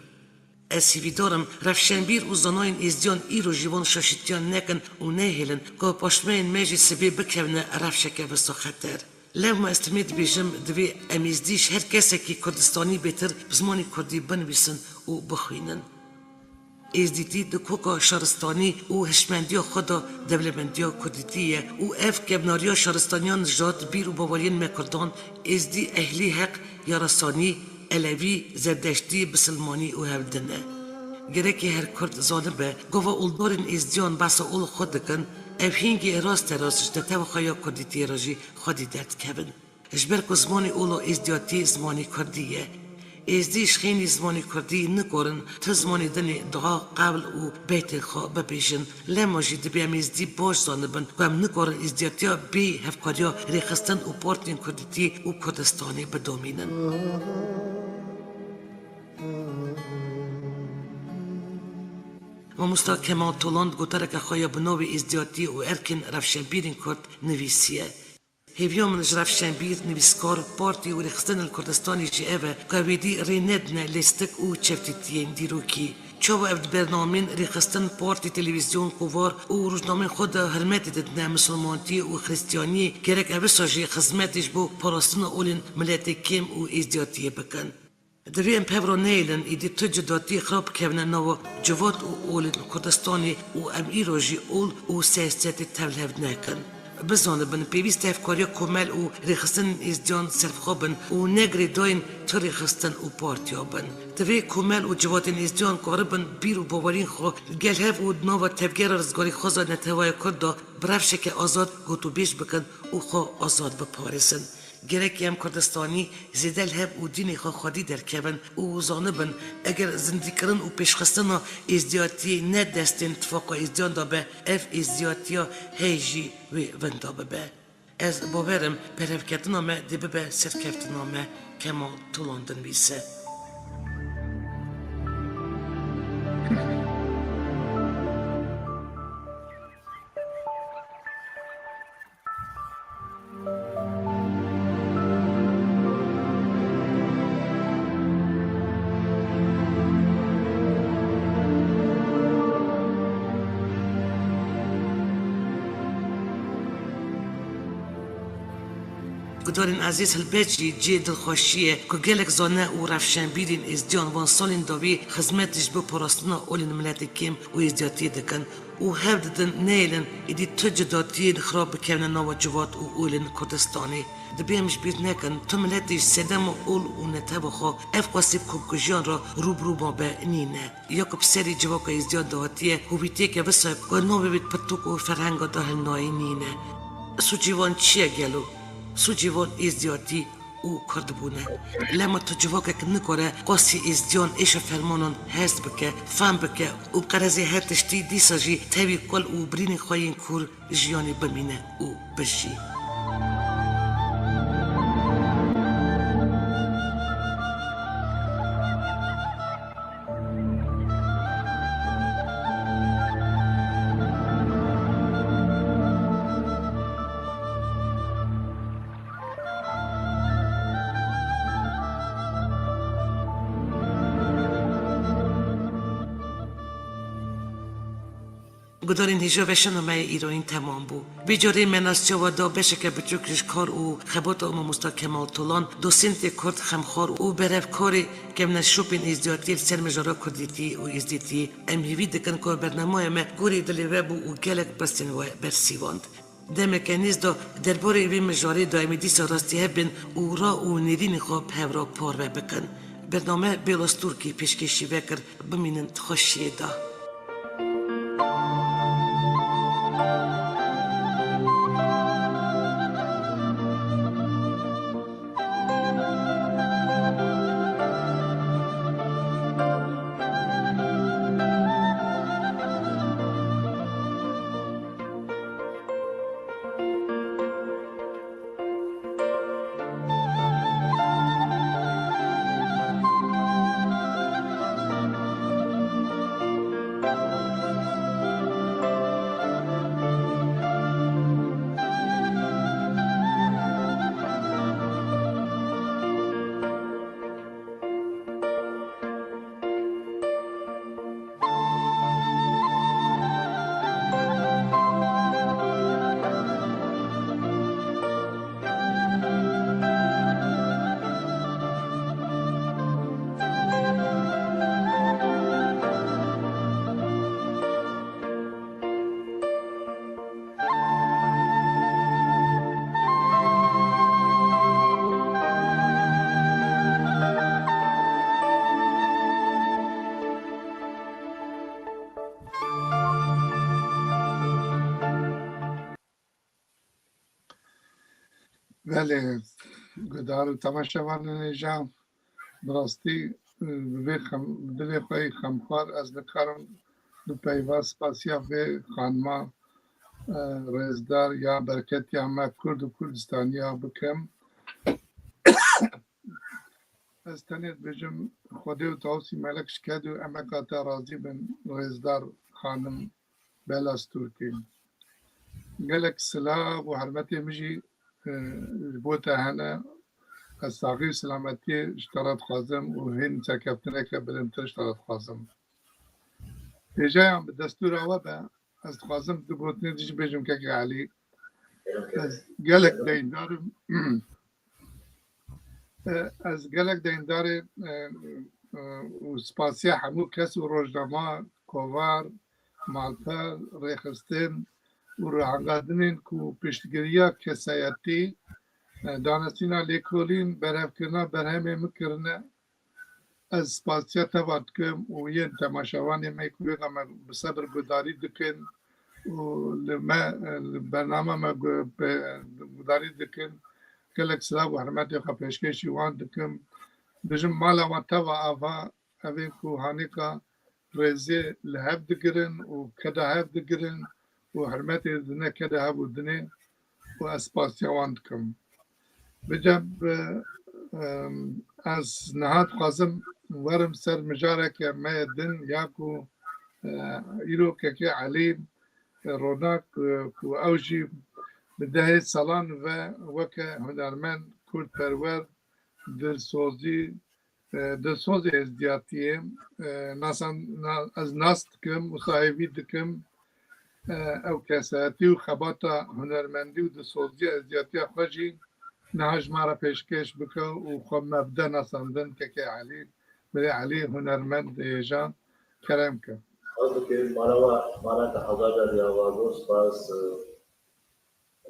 اسیوی دارم رفشنبیر و زناین ازدیان ای رو جوان شاشیتیان نکن و نهیلن که پاشماین میجی سبی بکونه رفشکه بسا خطر. لما استمید بیجم دوی امیزدیش هر کسی که کردستانی بهتر بزمانی کردی بنویسن و بخوینن. ازدیتی دکوکا شارستانی و هشمندی خدا دولمندی کردیتیه و اف کبناریا شارستانیان جاد بیر و باورین مکردان ازدی اهلی حق یارسانی علوی زردشتی بسلمانی و هفدنه. گرکی هر کرد زانبه گوه اولدارین ازدیان بسا اول خود دکن افهینگی راست راستش دته و خوایا کردیتی راجی خودی درد کبن. اجبر که زمانی اولو ازدیاتی زمانی کردیه. ازدیش خیلی زمانی کردی نکرن تا زمانی دنی دعا قبل و بیت خواه بپیشن لماجی دبیم ازدی باش زانبن و هم نکرن ازدیاتیا بی هفکاریا ریخستن و پارتین کردیتی و کردستانی بدومینن و مستا کمال طولند گوترک خواهی بناوی ازدیاتی و ارکن رفشنبیرین کرد نویسیه هیویوم من رفشنبیر نویسکار پارتی و ریخستن الکردستانی جی اوه که ویدی ریندنه لیستک و چفتیتین دیروکی چاو افد برنامین ریخستن پارتی تلویزیون کووار و روزنامه خود هرمتی ددنه مسلمانتی و خریستیانی گرک اوساجی خزمتش بو پاراستن اولین ملت کم و ازدیاتی بکن دوی امپرو نیلن ایدی تجداتی خراب کهونه نو جواد و اول کردستانی و ام ایروژی اول و سیاستی تبلهد نکن. بزانه بن پیوست افکاری کامل و ریخستن ازدیان صرف خوابن و نگری داین تا ریخستن و پارتیا بن. دوی کامل و جواد ازدیان قاربن بیر و باورین خو گل هف و نو تفگر رزگاری خوزا نتوای کرد برفشه که آزاد گوتو بیش بکن و خو آزاد بپارسن. گرک یم کردستانی زیدل هب و دینی خودی در کبن و زانبن اگر زندگی کردن و پیشخستن ازدیاتی نه دستین اتفاق ازدیان دابه اف ازدیاتیا هیجی و وندابه به از باورم پرفکتنامه دیبه به سرکفتنامه کمال طولاندن بیسه گدارین عزیز هلبچی جی دلخوشیه که گلک زانه و رفشن بیرین ازدیان وان سالین داوی خدمتش به پراستنا اولین ملت کم و ازدیاتی دکن و هف ددن نیلن ایدی تجداتی خراب بکنن نو جواد و اولین کردستانی دبیمش بیت نکن تو ملتش سدم و اول و نتبه خو اف قاسب کبکجیان را روبرو با به نینه یا کب سری جواک ازدیان دهاتیه هویتی که بسایب که نو ببید پتوک و فرهنگ دهل نای نینه سو جوان چیه گلو سو جوان ازدیاتی او کرده بونه لما تو جواکک نکره قاسی ازدیان ایش فرمانون هست بکه فهم بکه و بقرزی هر تشتی دیسا جی تاوی کل و برین خواهین کور جیانی بمینه و بشی گدارین هیجا وشنامه ایرانی تمام بو بیجاری من از جوادا بشه که بچوکش کار و خبات اما مستا کمال طولان دو سنت کرد خمخار و برف کاری که من شوپین ازدیاتی سر مجارا کردیتی و ازدیتی امهیوی دکن که برنامه ما گوری دلی وبو و گلک بستن و برسیواند دمک نیز دا درباره وی مجاری دائمی دیسا راستی هبین و را و نیرین خواب هورا پار بکن برنامه بیلاستور کی پیشکشی وکر بمینند خوشیه دا بله گدار تماشاوان جام براستی به دل خواهی خمخوار از نکارم دو پیواز پاسیا به خانما رزدار یا برکت یا ما کرد و کردستانی ها بکم از تنید بجم خوده و تاوسی ملک شکد و امکاتا راضی بن رزدار خانم بلاس ترکی گلک سلام و حرمتی مجی بوتا هنه از ساقی سلامتی اشتراط خوازم و هین چکفتنه که بلمتر اشتراط خوازم پیجایم به دستور آوا به از خوازم دو بوتنی دیش بجم که علی از گلک دیندارم از گلک دیندار و سپاسی همو کس و روزنامه کووار مالپر ریخستن و رهانگادنین که پشتگیریا کسایتی دانستینا لیکولین برهف کرنا برهمه مکرنه از سپاسیا تباد کم و یه تماشاوانی میکوی غم بصبر گداری دکن و برنامه ما گداری دکن کلک سلام و حرمتی خوا پیشکشی وان دکم بجم مالا و توا آوا اوین که هانیکا رزی لحب دگرن و کده هف دگرن و حرمتی دنه کده هف و دنه و اسپاسیا وان دکم بجب از نهاد خوازم ورم سر مجاره که ما دن یاکو ایرو که علی روناک و اوجی بدهی سالان و وکه هنرمند کرد پرور دلسوزی ازدیاتیه از ناست کم مصاحبی دکم او کساتی و خباتا هنرمندی و دلسوزی ازدیاتی خوشی نهاج مارا پیشکش بکن و خب مبدا ناساندن که علی بری علی هنرمند جان کرم کن قصد که مارا که هزار در آوازوس پس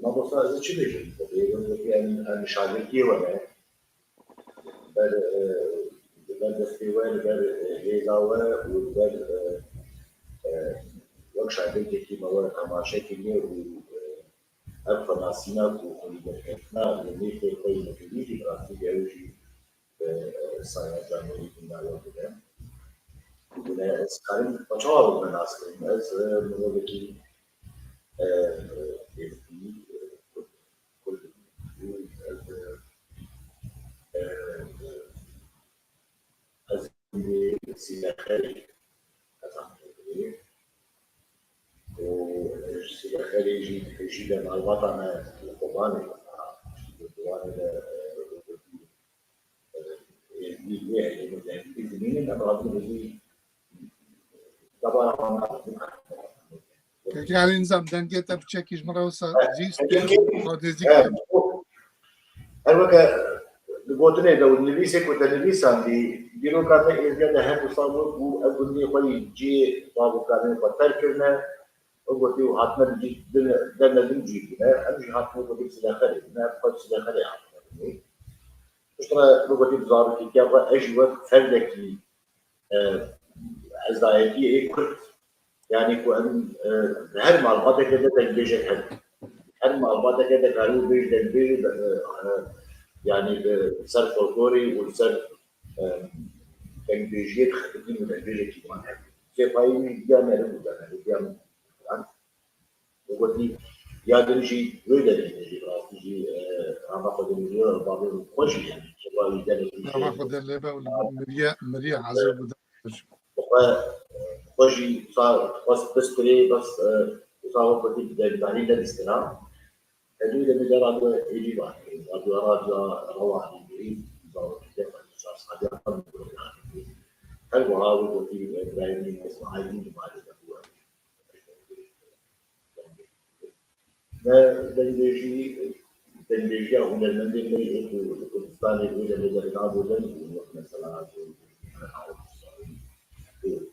ما بسا از چی بشیم؟ بگم که این شاگردی ولی در دستیوان در هیزاوه و در یک شاگردی که موارد تماشا کنی و الفناسينا وخلينا اللي في القيمة في راسي جاوجي سايا جامعي كنا وكذا ولا اسكارين بچاو من اسكارين از مولكي كل از سياخري والسيدة خارجي تجيب مع الوطن القباني که علی نظام دنگه تا بچکیش مراوسا زیست خودزی هر وقت لقوتنا لو نلبسك وتلبسها ديرو كان يزيد هم وصابوا وأقولني خوي جي بابو كان يفتر كنا وقلت له هاتنا نجي دلنا نجي كنا أمشي هاتنا وقلت سلاخري أنا بقول سلاخري عارفني مش ترى وقلت له زار كي كابا أجي وقت فردكي عزايتي كرت يعني كون هر معلومات كده تنجيش هر معلومات كده قالوا بيج دنبيج يعني بسر فولكلوري وبسر تنجيجية خدمين وتنجيجية كمان في فايمي ديامة لبودانا ديامة وقلت يا دنجي ويدا دنجي راسي راما خدمي البابي خوشي يعني شبابي دنجي راما خدمي مريا عزر بدأ خوشي صار بس كري بس صار وقتي بدأ الاستلام هذول المجال يجي بعد راديو رواني يجي صار كده فاش هذا هل هو وقتي إبراهيم إسماعيل ما أدري دنجي هنا المندل اللي كردستان يقول إذا بنابو لن مثلا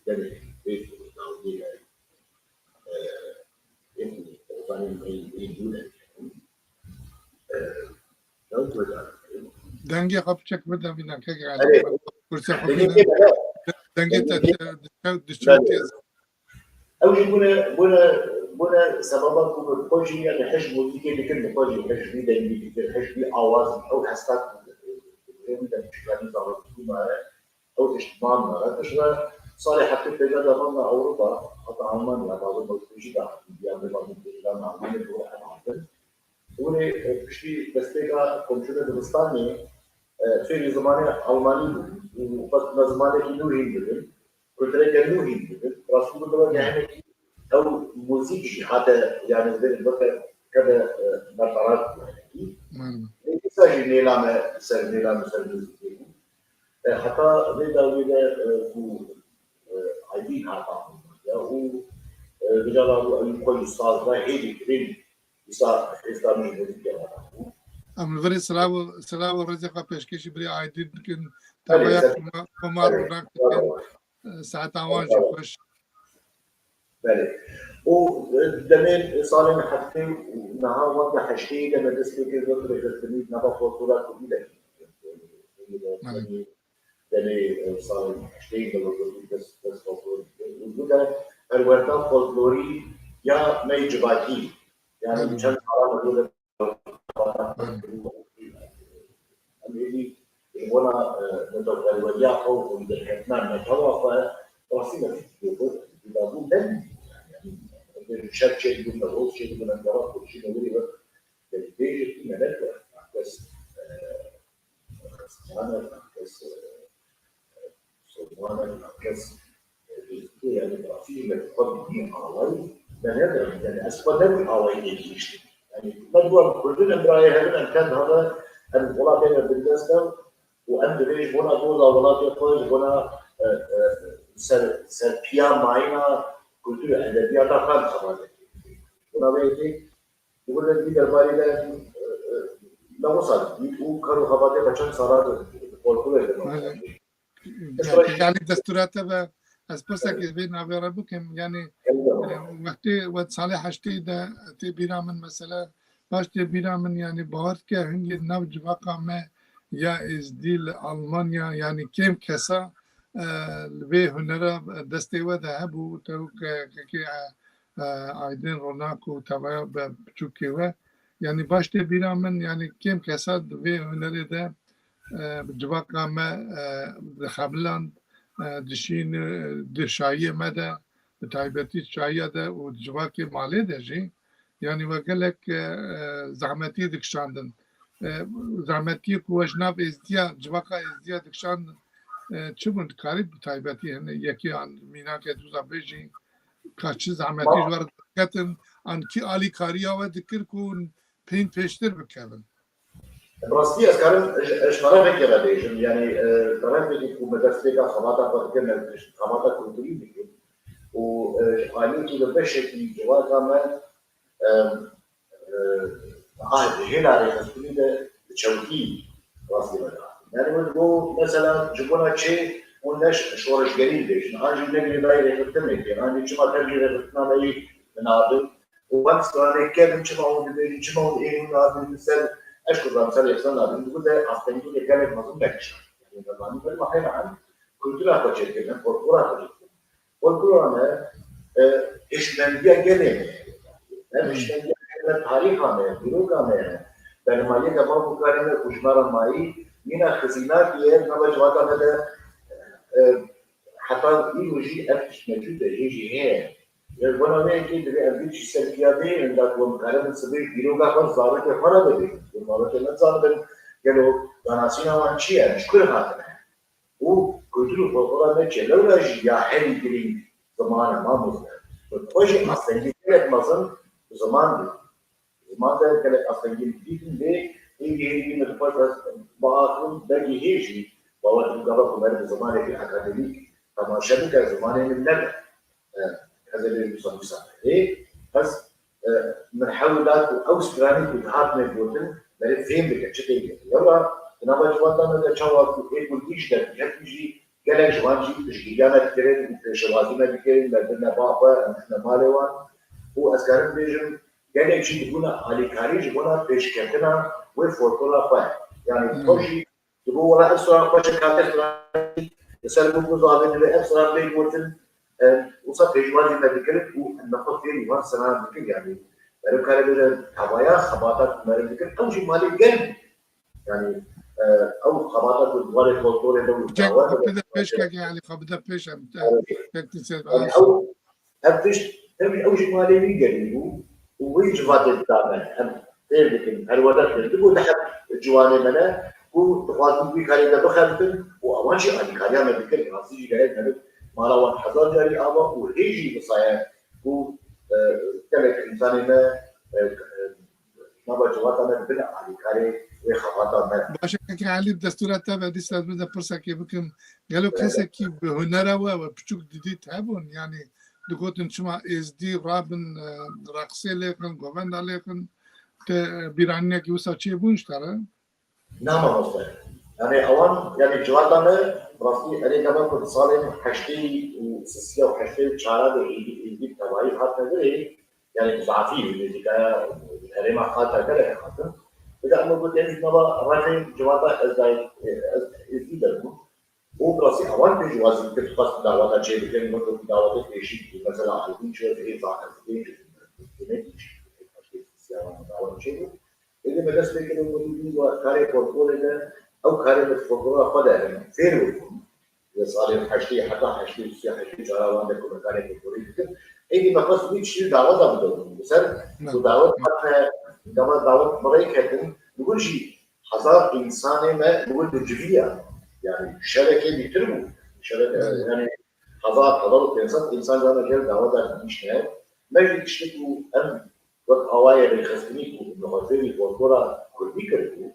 دنجي بيت داودي يمكن وطني يقول دنگی خب چک بدم بینم که علی فرصت خب دنگی تا دستوریز اوجي بنا سببا كل بوجي يعني حجم وديك اللي كنا بوجي حجم ده اللي حجم اواز او حسات من مشكلة نظام الحكومة أو اجتماع مراكش صالح حتى بلاد أمامنا أوروبا حتى ألمانيا بعض المنتجين يعني بعض المنتجين ألمانيا بروح أنا ولي بشتي بستيكا كمشونة دبستاني في زمانه ألماني وبس زمانه كنوهين بدل كنت رجع نوهين بدل راسو بدل يعني أو موسيقى حتى يعني زي الوقت كذا نطرات يعني سجل نيلامه سجل نيلامه سجل حتى ويدا كو عايزين حتى هو رجال كل استاذ ده هيدي كريم يصير إسلامي موسيقى ام الفري سلاو رزقه بيشكيش بري عايدين يمكن تغير كمار هناك ساعات عواجي خوش بله ودمين صالين حتى نهار وقت حشتي لما تسلك الذكر التلميذ نبى فوتورات كبيرة دمي صالين حشتي لما بس فوتور وده الوردات فولكلوري يا ميجباكي يعني مشان على مدود أمريكي هنا نتوقع الوجاء أو من الحكمان نتوقع راسنا في الجبال دم الشاب شيء يقول الروس شيء يقول الجراد كل شيء نقوله بالبيج في ملك بس أنا بس صومانا بس يعني في متقدمين على يعني أسباب على يجيش يعني بدو كلنا براي هذا كان هذا الولا بين بالنسبة وأنت ليش هنا دوزا ولا تقول هنا سر بيا معنا كلتور أدبيات كان خبره هنا بيجي يقول لك دي درباري ده لا وصل يقول كانوا خبره بچن سارا فولكلور يعني دستورات اسپسا که بین آویرا بکم یعنی وقتی وقت صالح هشتی ده تی بیرا من مثلا باش تی بیرا من یعنی باور که هنگی نو جواقع ما یا از دیل آلمانیا یعنی کم کسا به هنرا دسته و ده هبو تو که آیدین روناکو توایا بچوکی و یعنی باش تی بیرا من یعنی کم کسا به هنر ده جواقع ما خبلان دشین دشایی مده تایبتی شایی ده و جواکی مالی ده جی یعنی وقلک زحمتی دکشاندن زحمتی کوش ناب ازدیا جواکا ازدیا دکشاندن چه بند کاری تایبتی هن یکی آن مینا که دوزا بیجی کاچی زحمتی جوار دکتن آن کی آلی کاری آوا دکر کن پین پیشتر بکردن براستی از کارم اشاره میکنه دیشم یعنی طرف میگه که مدرسه خواهد پرکن خواهد کلتوری میگه و آنی که به شکلی جواز من هنا رسمی ده چوکی راستی بده یعنی من گو مثلا جبونا چه اونش شورشگری دیشن آنجی نگری دایی رفتن میکنه آنجی چما ترجی رفتن دایی بنابراین و وقت کنه کردم چما اون دیدی چما اون این نابی مثل أشكر مثال يحصل لنا بنقول ده أصلاً يقول لك كانت مظلوم بكشة يعني طبعاً كل ما حين عن كلتورة كشيء كذا كلتورة كشيء كلتورة أنا إيش بنديا جنيه إيش بنديا جنيه تاريخ أنا بيروك أنا بينما يجي كمان بكرة كشمار ماي من خزينات يه نبى جواتا هذا حتى يجي أفتش موجود يجي هي وانا وين كده بيجي سلبياتين عندك ومكانه السبيل بيروكا خلاص ظاهر كيف أنا بدي والله كنا نظام قالوا أنا سينا وانشيا مش كل هذا وكلتور فوقنا نتشي لولا جيا حين كريم زمان ما مزنا وجه أصلاً كانت مزن زمان ده كانت أصلاً جديد ده يجي من الفترة بعضهم باقي هيجي ووقت الجبر كمان زمان في أكاديميك طبعا شبكة زمان من نبع هذا اللي بيصير إيه بس من حولات أو سكراني في هات من بوتن ده فين بيجي شتى يلا أنا بجواننا ده شواف إيه كل إيش ده يجي قال جوانجي تشجيعنا كتير شوازينا كتير لكن بابا إحنا مالوان هو أسكارن بيجن قال يجي تقولنا على كاريج تقولنا بيش كتنا وفورتولا فاي يعني توشي تقول ولا أسرع باش كاتر يسأل بوكو زابين اللي أسرع بيج بوتن وصف جوانجي ما بيكرت والنقطة فين يوان سنة بيكر يعني لو كان بيجن هوايا خباتات ما بيكر توشي مالي جن يعني او خبرات الدول الفولكلور لو بده بيش كاك يعني بده بيش كاك تسير يعني او هبش تبي او شيء مالي بيجربوا ويجي فات الدامن هم تبي هالوضع تقول ده جواني منا وتقاضي بي كاري ده بخمتن واول شيء عندي كاري ما بيكر راسي جاي نبي ما لو حضر جاري ابا ويجي بصايا و كلك انسان ما بجواتنا بنا على كاري وخواطنا باشه که علی دستورات تا بعدی سال بده پرسه که بکن گلو کسی که به هنر و بچوک دیدی تابون یعنی دکتر شما از دی رابن رقصه لیکن گووند لیکن بیرانیه که وسا چی بونش تره نعم مصدر يعني اوان يعني جواتنا راسي انا كمان كنت صالح حشتي وسيسيا وحشتي وشارع يجيب تبعي حتى غير يعني ضعفيه اللي كان الهرم خاطر كده خاطر إذا أنا قلت يعني نبى راجل جواتا إزاي درمو هو براسي أول في جواز كنت قصد دعوات شيء بكين ممكن دعوات إيشي مثلا عايزين شيء في إذا عايزين دعوات شيء إذا بالنسبة كده موجودين وكاري بورتفوليو ده أو كاري بورتفوليو خدها فين بيكون إذا صار حشتي حتى حشتي حشتي جراوان ده كله كاري بورتفوليو كده إذا ما قصد بيشيل دعوات بدون بس ودعوات حتى كمان دعوات مريكة نقول شيء حضارة إنساني ما نقول بجفية يعني شركة بيتربو شركة يعني حضارة إنسان جانا جل دعوات مش نهاية ما يشتكوا أم وقت أوايا بالخزنيك ومغازيني والدورة كل بيكرهوا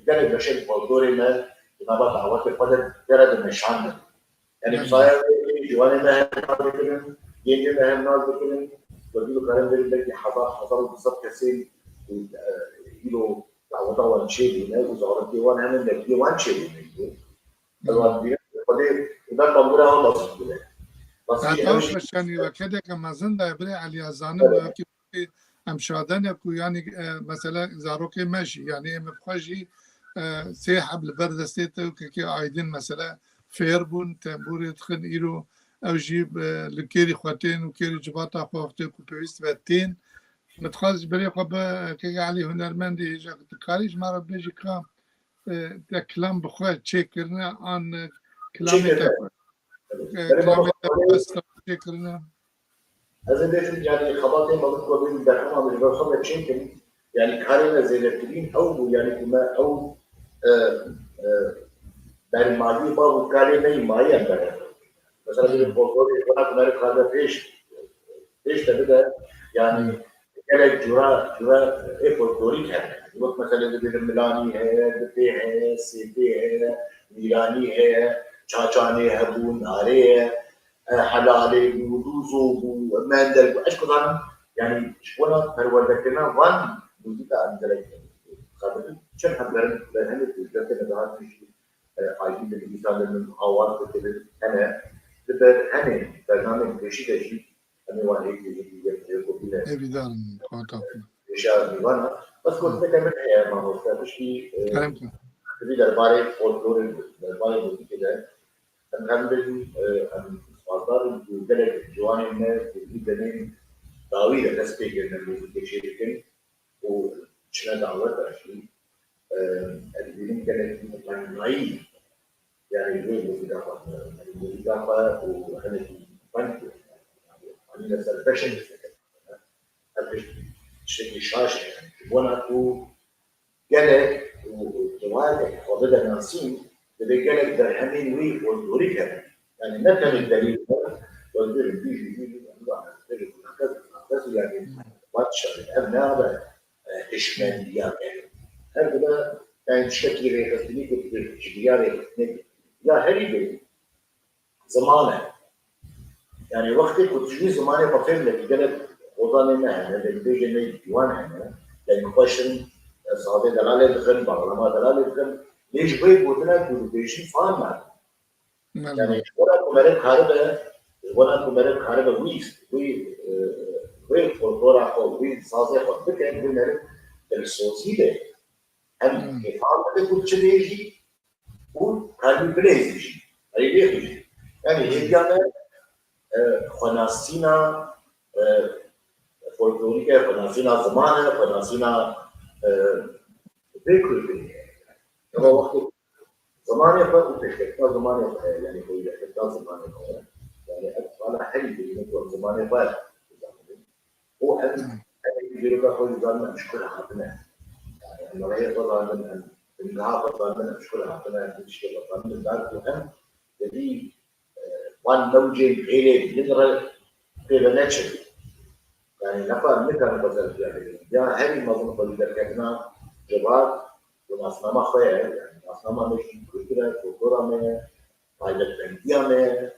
كان المشاكل والدورة ما نبغى دعوات القدر ترى المشان يعني بصاير جواني ما هم بكرن يجي ما هم ناس بكرن بديله كلام بالله حضارة بالضبط كسين يلو دعوات أول شيء هنا وزارة ديوان هم من ديوان شيء هنا الوان ديوان بدي إذا تمرة هم بس كده بس تعرفش عشان وكده كما زنده بري على زانم كيف امشادن يكو يعني مثلا زاروكي ماشي يعني مبخاجي سيحب البرد ستيتو كي عايدين مثلا فيربون تنبوري تخن إيرو أو جيب لكيري خواتين وكيري جباطة خوفتين كوبيست باتين متخرج بري خبا كي علي هنرمندي جا تكاريج مرة بيجي كام كلام بخواه تشيكرنا عن كلامي تشيكرنا هذا بيت يعني خبرتين ما بتقول بين دحوم مش بخبر تشيكن يعني كارينا زي الكريم أو يعني كما أو بالمالي ما هو كارينا ما يندر مثلا بالفوتور يقول لك هذا فيش تبدأ يعني كذا جرا فولكلوريك है वक्त مثلا इधर मिलानी है दते है सीते है मीरानी है चाचाने है बू नारे है حلالي ودوزو وماندل ايش كذا يعني شونا پروردگارنا وان دوزيتا اندرك خاطر چن حبرن لهن دوزيتا نظام في عايزين بالانسان من اوار كتب انا بدر انا برنامج بشيء انا وانا هيك evident خاطر اشاره ديوانا بس كنت كمان ما هو في كلامك في درباري فولكلور درباري كده نعمل مصادر البلد جواني الناس اللي طويله تسبيق الموسيقى شيء وشنا دعوات عشان اللي كانت متنوعين يعني الموسيقى وهنا بنك عندنا سلفشن شيء شاشه يعني وانا جالك وجوالك وبدا ناسين بدي جالك درهمين وي والدوريكا يعني ما كان الدليل والدليل بيجي بس يعني واتش الابناء هذا اشماليات يعني هذا يعني شكل يخليك تجياري يا هريبي زمانه يعني وقتك وتجي زمانه بفهم لك جالك وضعنا هنا اللي بيجي من ديوان هنا لأن question صحابي دلالة دخل بعض دلالة دخل ليش بيت بودنا كوديشن فاهم يعني ولا كمرة خاربة وي فورا أو وي صازة خد بكرة كمرة الصوصية هم كفاية كل شيء يجي وكان بليزي أي بيجي يعني هي كمان خناسينا فولكلوريكا خناسينا زمانه خناسينا بيكل هو وقت زمان يبقى وتشكل زمان يبقى يعني هو يحتاج زمان يبقى يعني أنا حلي يكون زمان يبقى هو أنا يجرب أقول زمان مشكلة حقنا يعني أنا هي طبعا من النهار طبعا من مشكلة حقنا مشكلة طبعا من ذلك مهم jadi one نوجي غير نقرأ في الناتشر يعني نفع نكر بدل يعني يا هذه مظلوم بدل كنا جواب ومصنع ما خير يعني مصنع ما مش كده كورة من pilot بنتيا من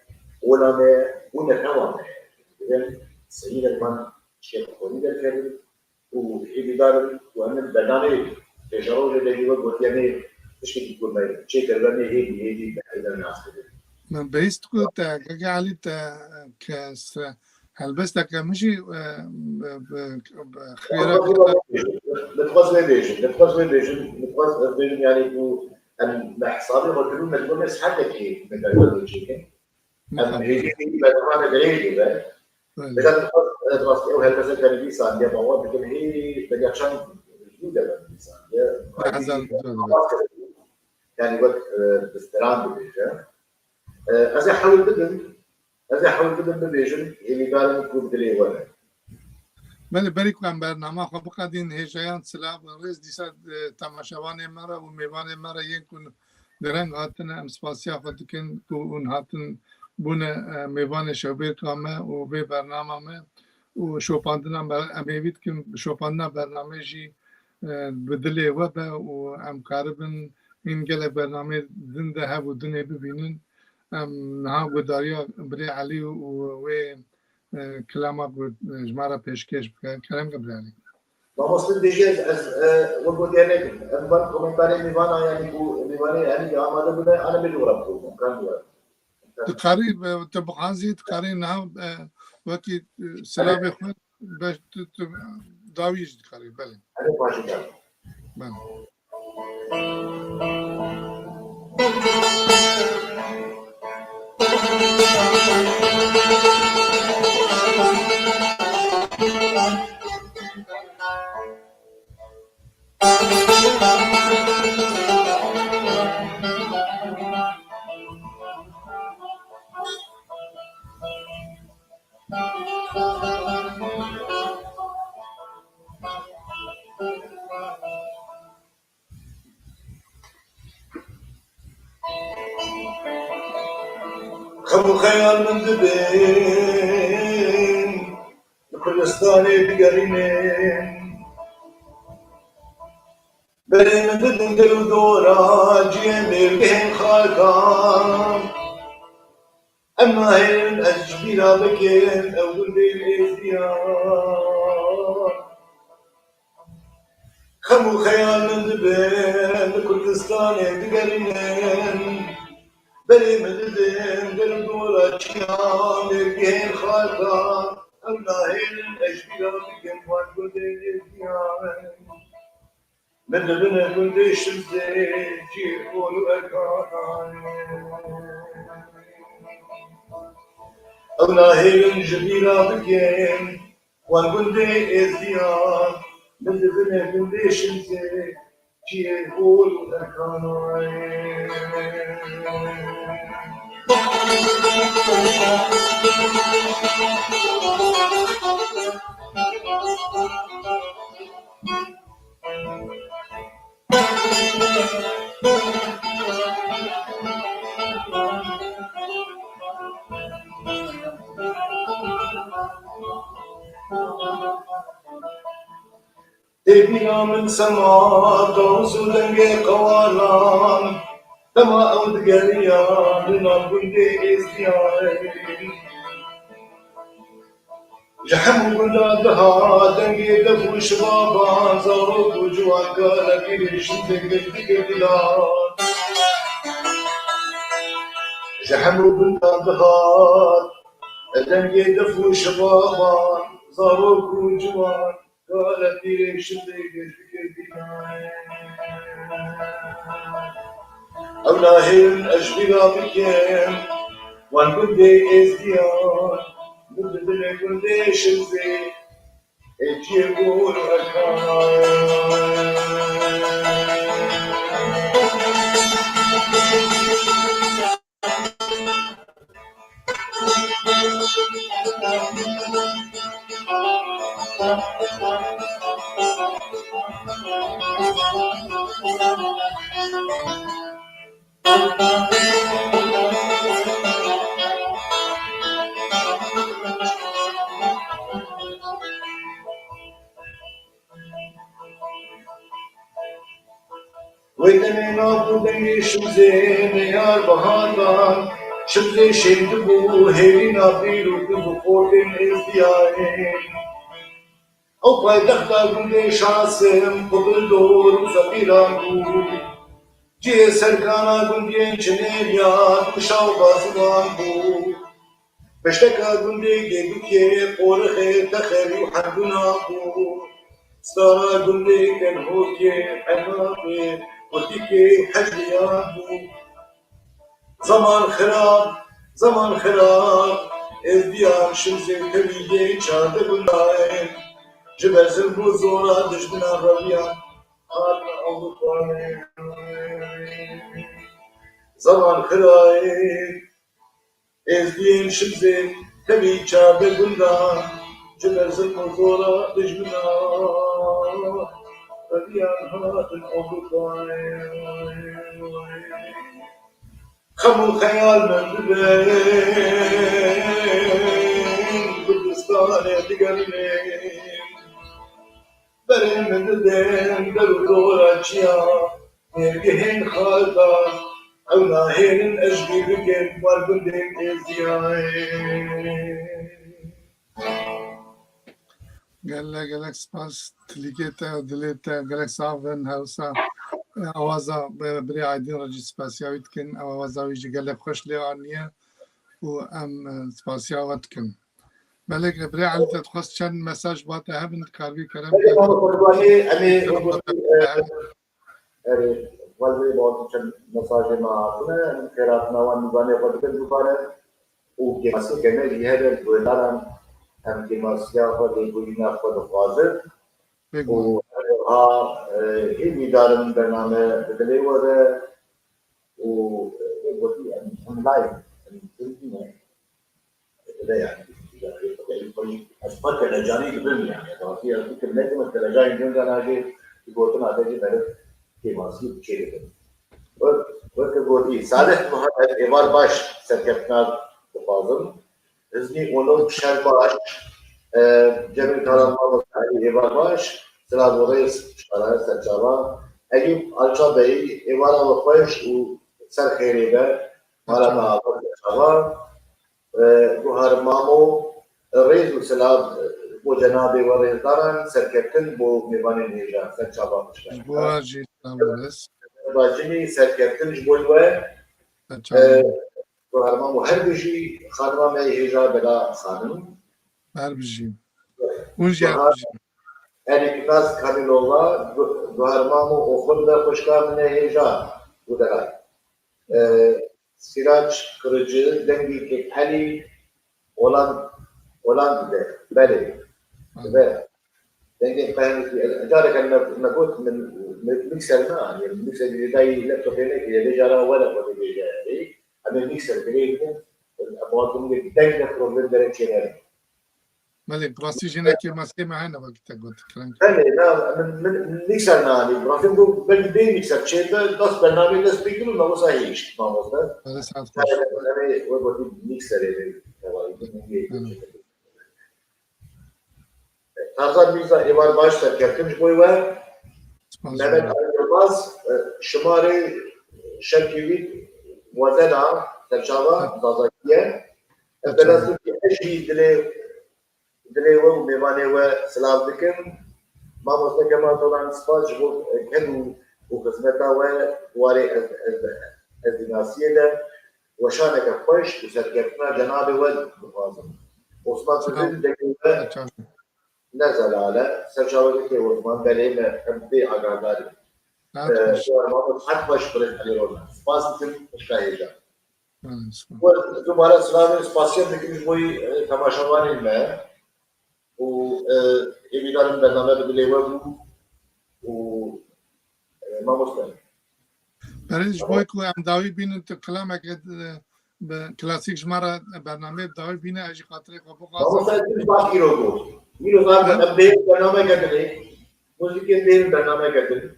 ولا من ونكوا من إذن سيد المان شيء قوي ده وفي بدار وأنا البرنامج تجارب اللي جوا قلتيني إيش يقول ما شيء كلامي هي بعيدا عن الناس كده من بيست كنت علي كاس هلبستك مشي خيرك نتواصل يعني هو أن حسابي قلت لهم تقول ناس حتى كي من الوجهين أم هي بعد ما نقرأ كده بدأت نتواصل أو هل بس كان بيسان دي مواد لكن هي بدي عشان جديدة بيسان يعني وقت استران بيجا أزي حاول بدن ببيجن اللي قال نقول دليل ولا بله بريك عن برنامه خب قدين هجیان سلام رئیس دیسا تماشاوان مرا و میوان مرا يكون درنگ هاتن ام سپاسیا خود کن کو اون هاتن بون میوان شوبیر کامه و به برنامه ما و شوپاندنا امیوید کن شوپاندنا برنامه جی بدلی و به و ام کاربن این گله برنامه زنده ها و دنیا ببینن ام نها گداریا بری علی و كلامك جمارة بيشكش كلام قبل يعني ما مصدر بيجي از وقلت يعني أنبر كومنتاري ميوانا يعني ميواني يعني عمله بنا أنا بدور أبوه كان دور تقاري تبقانزي تقاري نها وكي سلام إخوان باش داويج تقاري بله أنا ماشي كان بله خبو خيال من دبين كردستاني بقرينين بري من دبن دلو دورا جيمي بين خاكام أما هين أجبينا بكين أول بالإزيان خبو خيال من دبين كردستاني بقرينين بري من دبن دلو دورا جيمي بين خاكام أما هين أجبينا بكين أول بالإزيان من دبنا كنت شمسي جيبون أكان أولا هيلن جميلة بكين وان كنت إزيان من دبنا كنت شمسي جيبون أكان تبينا من سما توسو دنجي قوالان تما أود قريان لنا كنت إزيان جحم ولا دها دنجي دفو شبابان زاروك وجوان قالك ليش تقل تقلان جحم ولا دها دنجي دفو شبابان زاروك وجوان قالك ليش تقل تقلان أولاهن أجبنا بكين وان كنت إزديان بدنا كنت شمسي اجيبون أكان ویدن نابودن شمزه نیار بهاندان شمزه شند بو هیلی نابی رو دو خوردن ازدیاره او پایدخت گنده شاسم قبل دور زبیران بو جه سرکانا گنده چنیلیان کشاو بازوان بو پشتکا گنده گیدو که قورخه تخری و حدونا بو ستارا گنده کنهو که حنابه وقتی که حجیان بو زمان خراب از دیار شمزه کبیده چارده بندائه جبزل بو زورا دشمنا رویان آن اولوانه زمان خراب از دیار شمزه کبیده چارده بندائه جبزل بو زورا دشمنا رویان آن اولوانه خمو خیال من ببین کردستان دیگرینه برای من دادن در دورا چیا نرگهن خالدا او ناهرن اشگی بگن مرگندن ازیای گلک سپاس تلیکتا دلیتا گلک صافن هاوسا آوازا بری عادین رجی سپاسیاویت کن آوازا ویجی گلک خوش لیوانیه و ام سپاسیاوت کن بلک بری علی تدخواست چند مساج باید هبن کارگی کرم والله बहुत अच्छा मसाज में आपने फिर अपना वन गाने पर भी दुकान वो के मसे के में ये है दोलाराम हम के मसिया पर कोई ना पर फाजर वो हाँ ये विदारन करना में बदले हुए वो बहुत ही ऑनलाइन थिंकिंग है ده يعني أسمع كنا جاني قبل يعني طبعا في كنا كنا كنا جاي جون كنا جي يقولون هذا جي مرد كي ماسي بشيء وكقولي صالح محمد إمار باش سكتنا بفاضل إذني ولو شر باش جميع كلام ما بسالي إمار باش سلام ورئيس شارع سجابا أيوب ألشا بي إمار وفاش وسر خيري به مالا ما سجابا بوهر مامو رئيس السلام بو جناب ورئيسداران سرکتن بو میوان نیجا سرچابا مشکل بواجی سلامورس باجنی سرکتن جبولوه بوهر مامو هر بجی خانما می هیجا بلا خانم هر بجی اونجی هر بجی اریکتاز کامیلووا بوهر مامو اوخون da خوشکار نه هیجا بودرای Siraç kırıcı, dengi kekali olan de, beli ve dengi kekali. Acaba kan nabut mikser na, yani mikser bir day laptopene ki de jara wala ko de jara. Ama mikser bile abatum de dengi problem dere çener. مالی براستی جنه که مسئله معنا وقت تقول تكلم بله من mikser na ali. Bırakın bu belki değil mikser. Şeyde das برنامه das fikrim ama sahih mamuzda. هذا ساعات خوش Yani o bu mikser evi var. Tarzan Mirza İvar Başta kertmiş boyu var. Mehmet Ali Yılmaz şımarı şerkivit muazzena terçava zazakiye. Belazı ki eşi dile ve mevane ve selam dikin. Mamuzda Kemal Tolan Spas bu kendi bu kısmeta vevari الدراسية ده وشانك خوش وسرقتنا جناب ولد بفاضل عثمان سلطان دقيقة نزل على سرشاوي عثمان بلينا كمبي عقاداري حد باش بريد علي رونا سباسيتم مشاهدة وتمارا سلامي سباسيتم لكن بوي تماشاواني ما و إبيدارم برنامج بدليوه و ما مستمر برایش باید که هم داوی بینن تو کلام اگر به کلاسیک شماره برنامه داوی بینه اجی خاطره خواب ما مستمر باقی رو گفت میرو زمان به برنامه کردی موسیقی دین برنامه کردن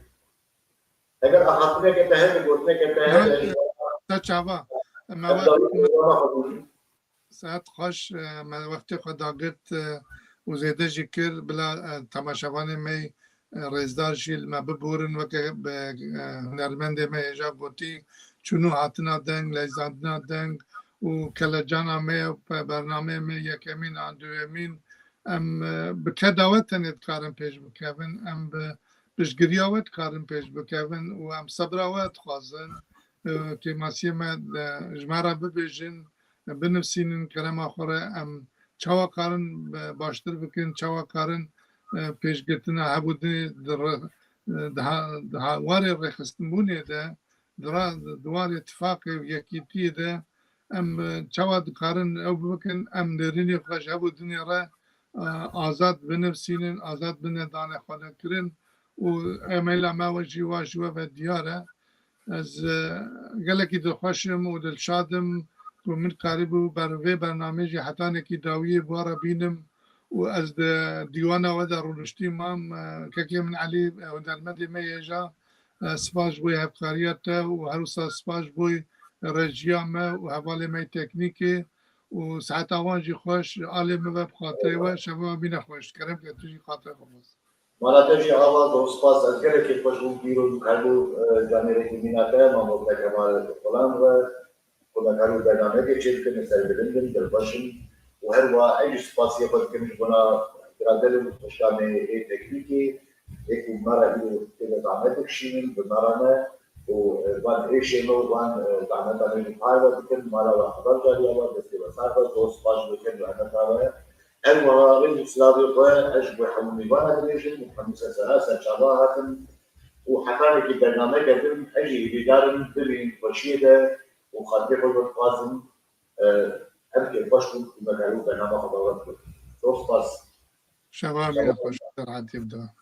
اگر آخرتونه که تهه گفتن که تهه تا چاوا ساعت خوش من وقتی خدا گرت و زیده جکر بلا تماشاوان می رزدار شیل ما ببورن و که هنرمند می اجاب گوتی چونو هاتنا دنگ لیزاندنا دنگ و کل جانا می و برنامه می یکمین آن دویمین ام بکه داوتنید کارم پیش بکوین ام بشگریاوت کارم پیش بکوین و ام صبراوت خوازن که ماسی ما جمارا ببیجن بنفسینن کرم آخره ام چاوا کارن باشتر بکن چاوا کارن پیش گرتنا هبودی در واری رخستن بونه ده در دوار اتفاق یکیتی ده ام چاوا کارن او بکن ام درینی خوش هبودنی را آزاد بنفسینن آزاد بنه دانه خانه کرن و امیلا ما وجی واجوه و دیاره از گلکی دلخوشم و دلشادم و من قریبو بر برنامه جی حتی نکی داویه بوارا بینم و از دیوانا و در رونشتی مام که من علی و در مدی میجا سپاس بوی هفکاریت و هروسا سپاس بوی رجیام و حواله می تکنیکی و ساعت آوانجی خوش عالم و بخاطره و شما بینه خوش کرم که توی خاطره خوش مالاتجی آواز و سپاس از گره که خوش بود بیرون کردو جامعه که میناته ما مبتک کمال فلان و خدا کارو برنامه که چیز کنه سر بلندن در باشن و هر وا ایج سپاسی خود کنش بنا برادر مشتامه ای تکنیکی یک مرا بیو که زحمت کشیدن به مرانه و وان ایش نو وان زحمت آمین پایو بکن مالا و خبر جاری آوا دستی وسایل و سپاس بکن و انا تابه هر وا غير سلابي قوي اجب حمومي وانا دليشن وخمسة ثلاثة شباهة وحكاني كي برنامج قدم اجي بدار بين بشيدة وخاطر القاسم أمكن بشكل مدعو برنامج خبرات. شباب خوش در عادی بده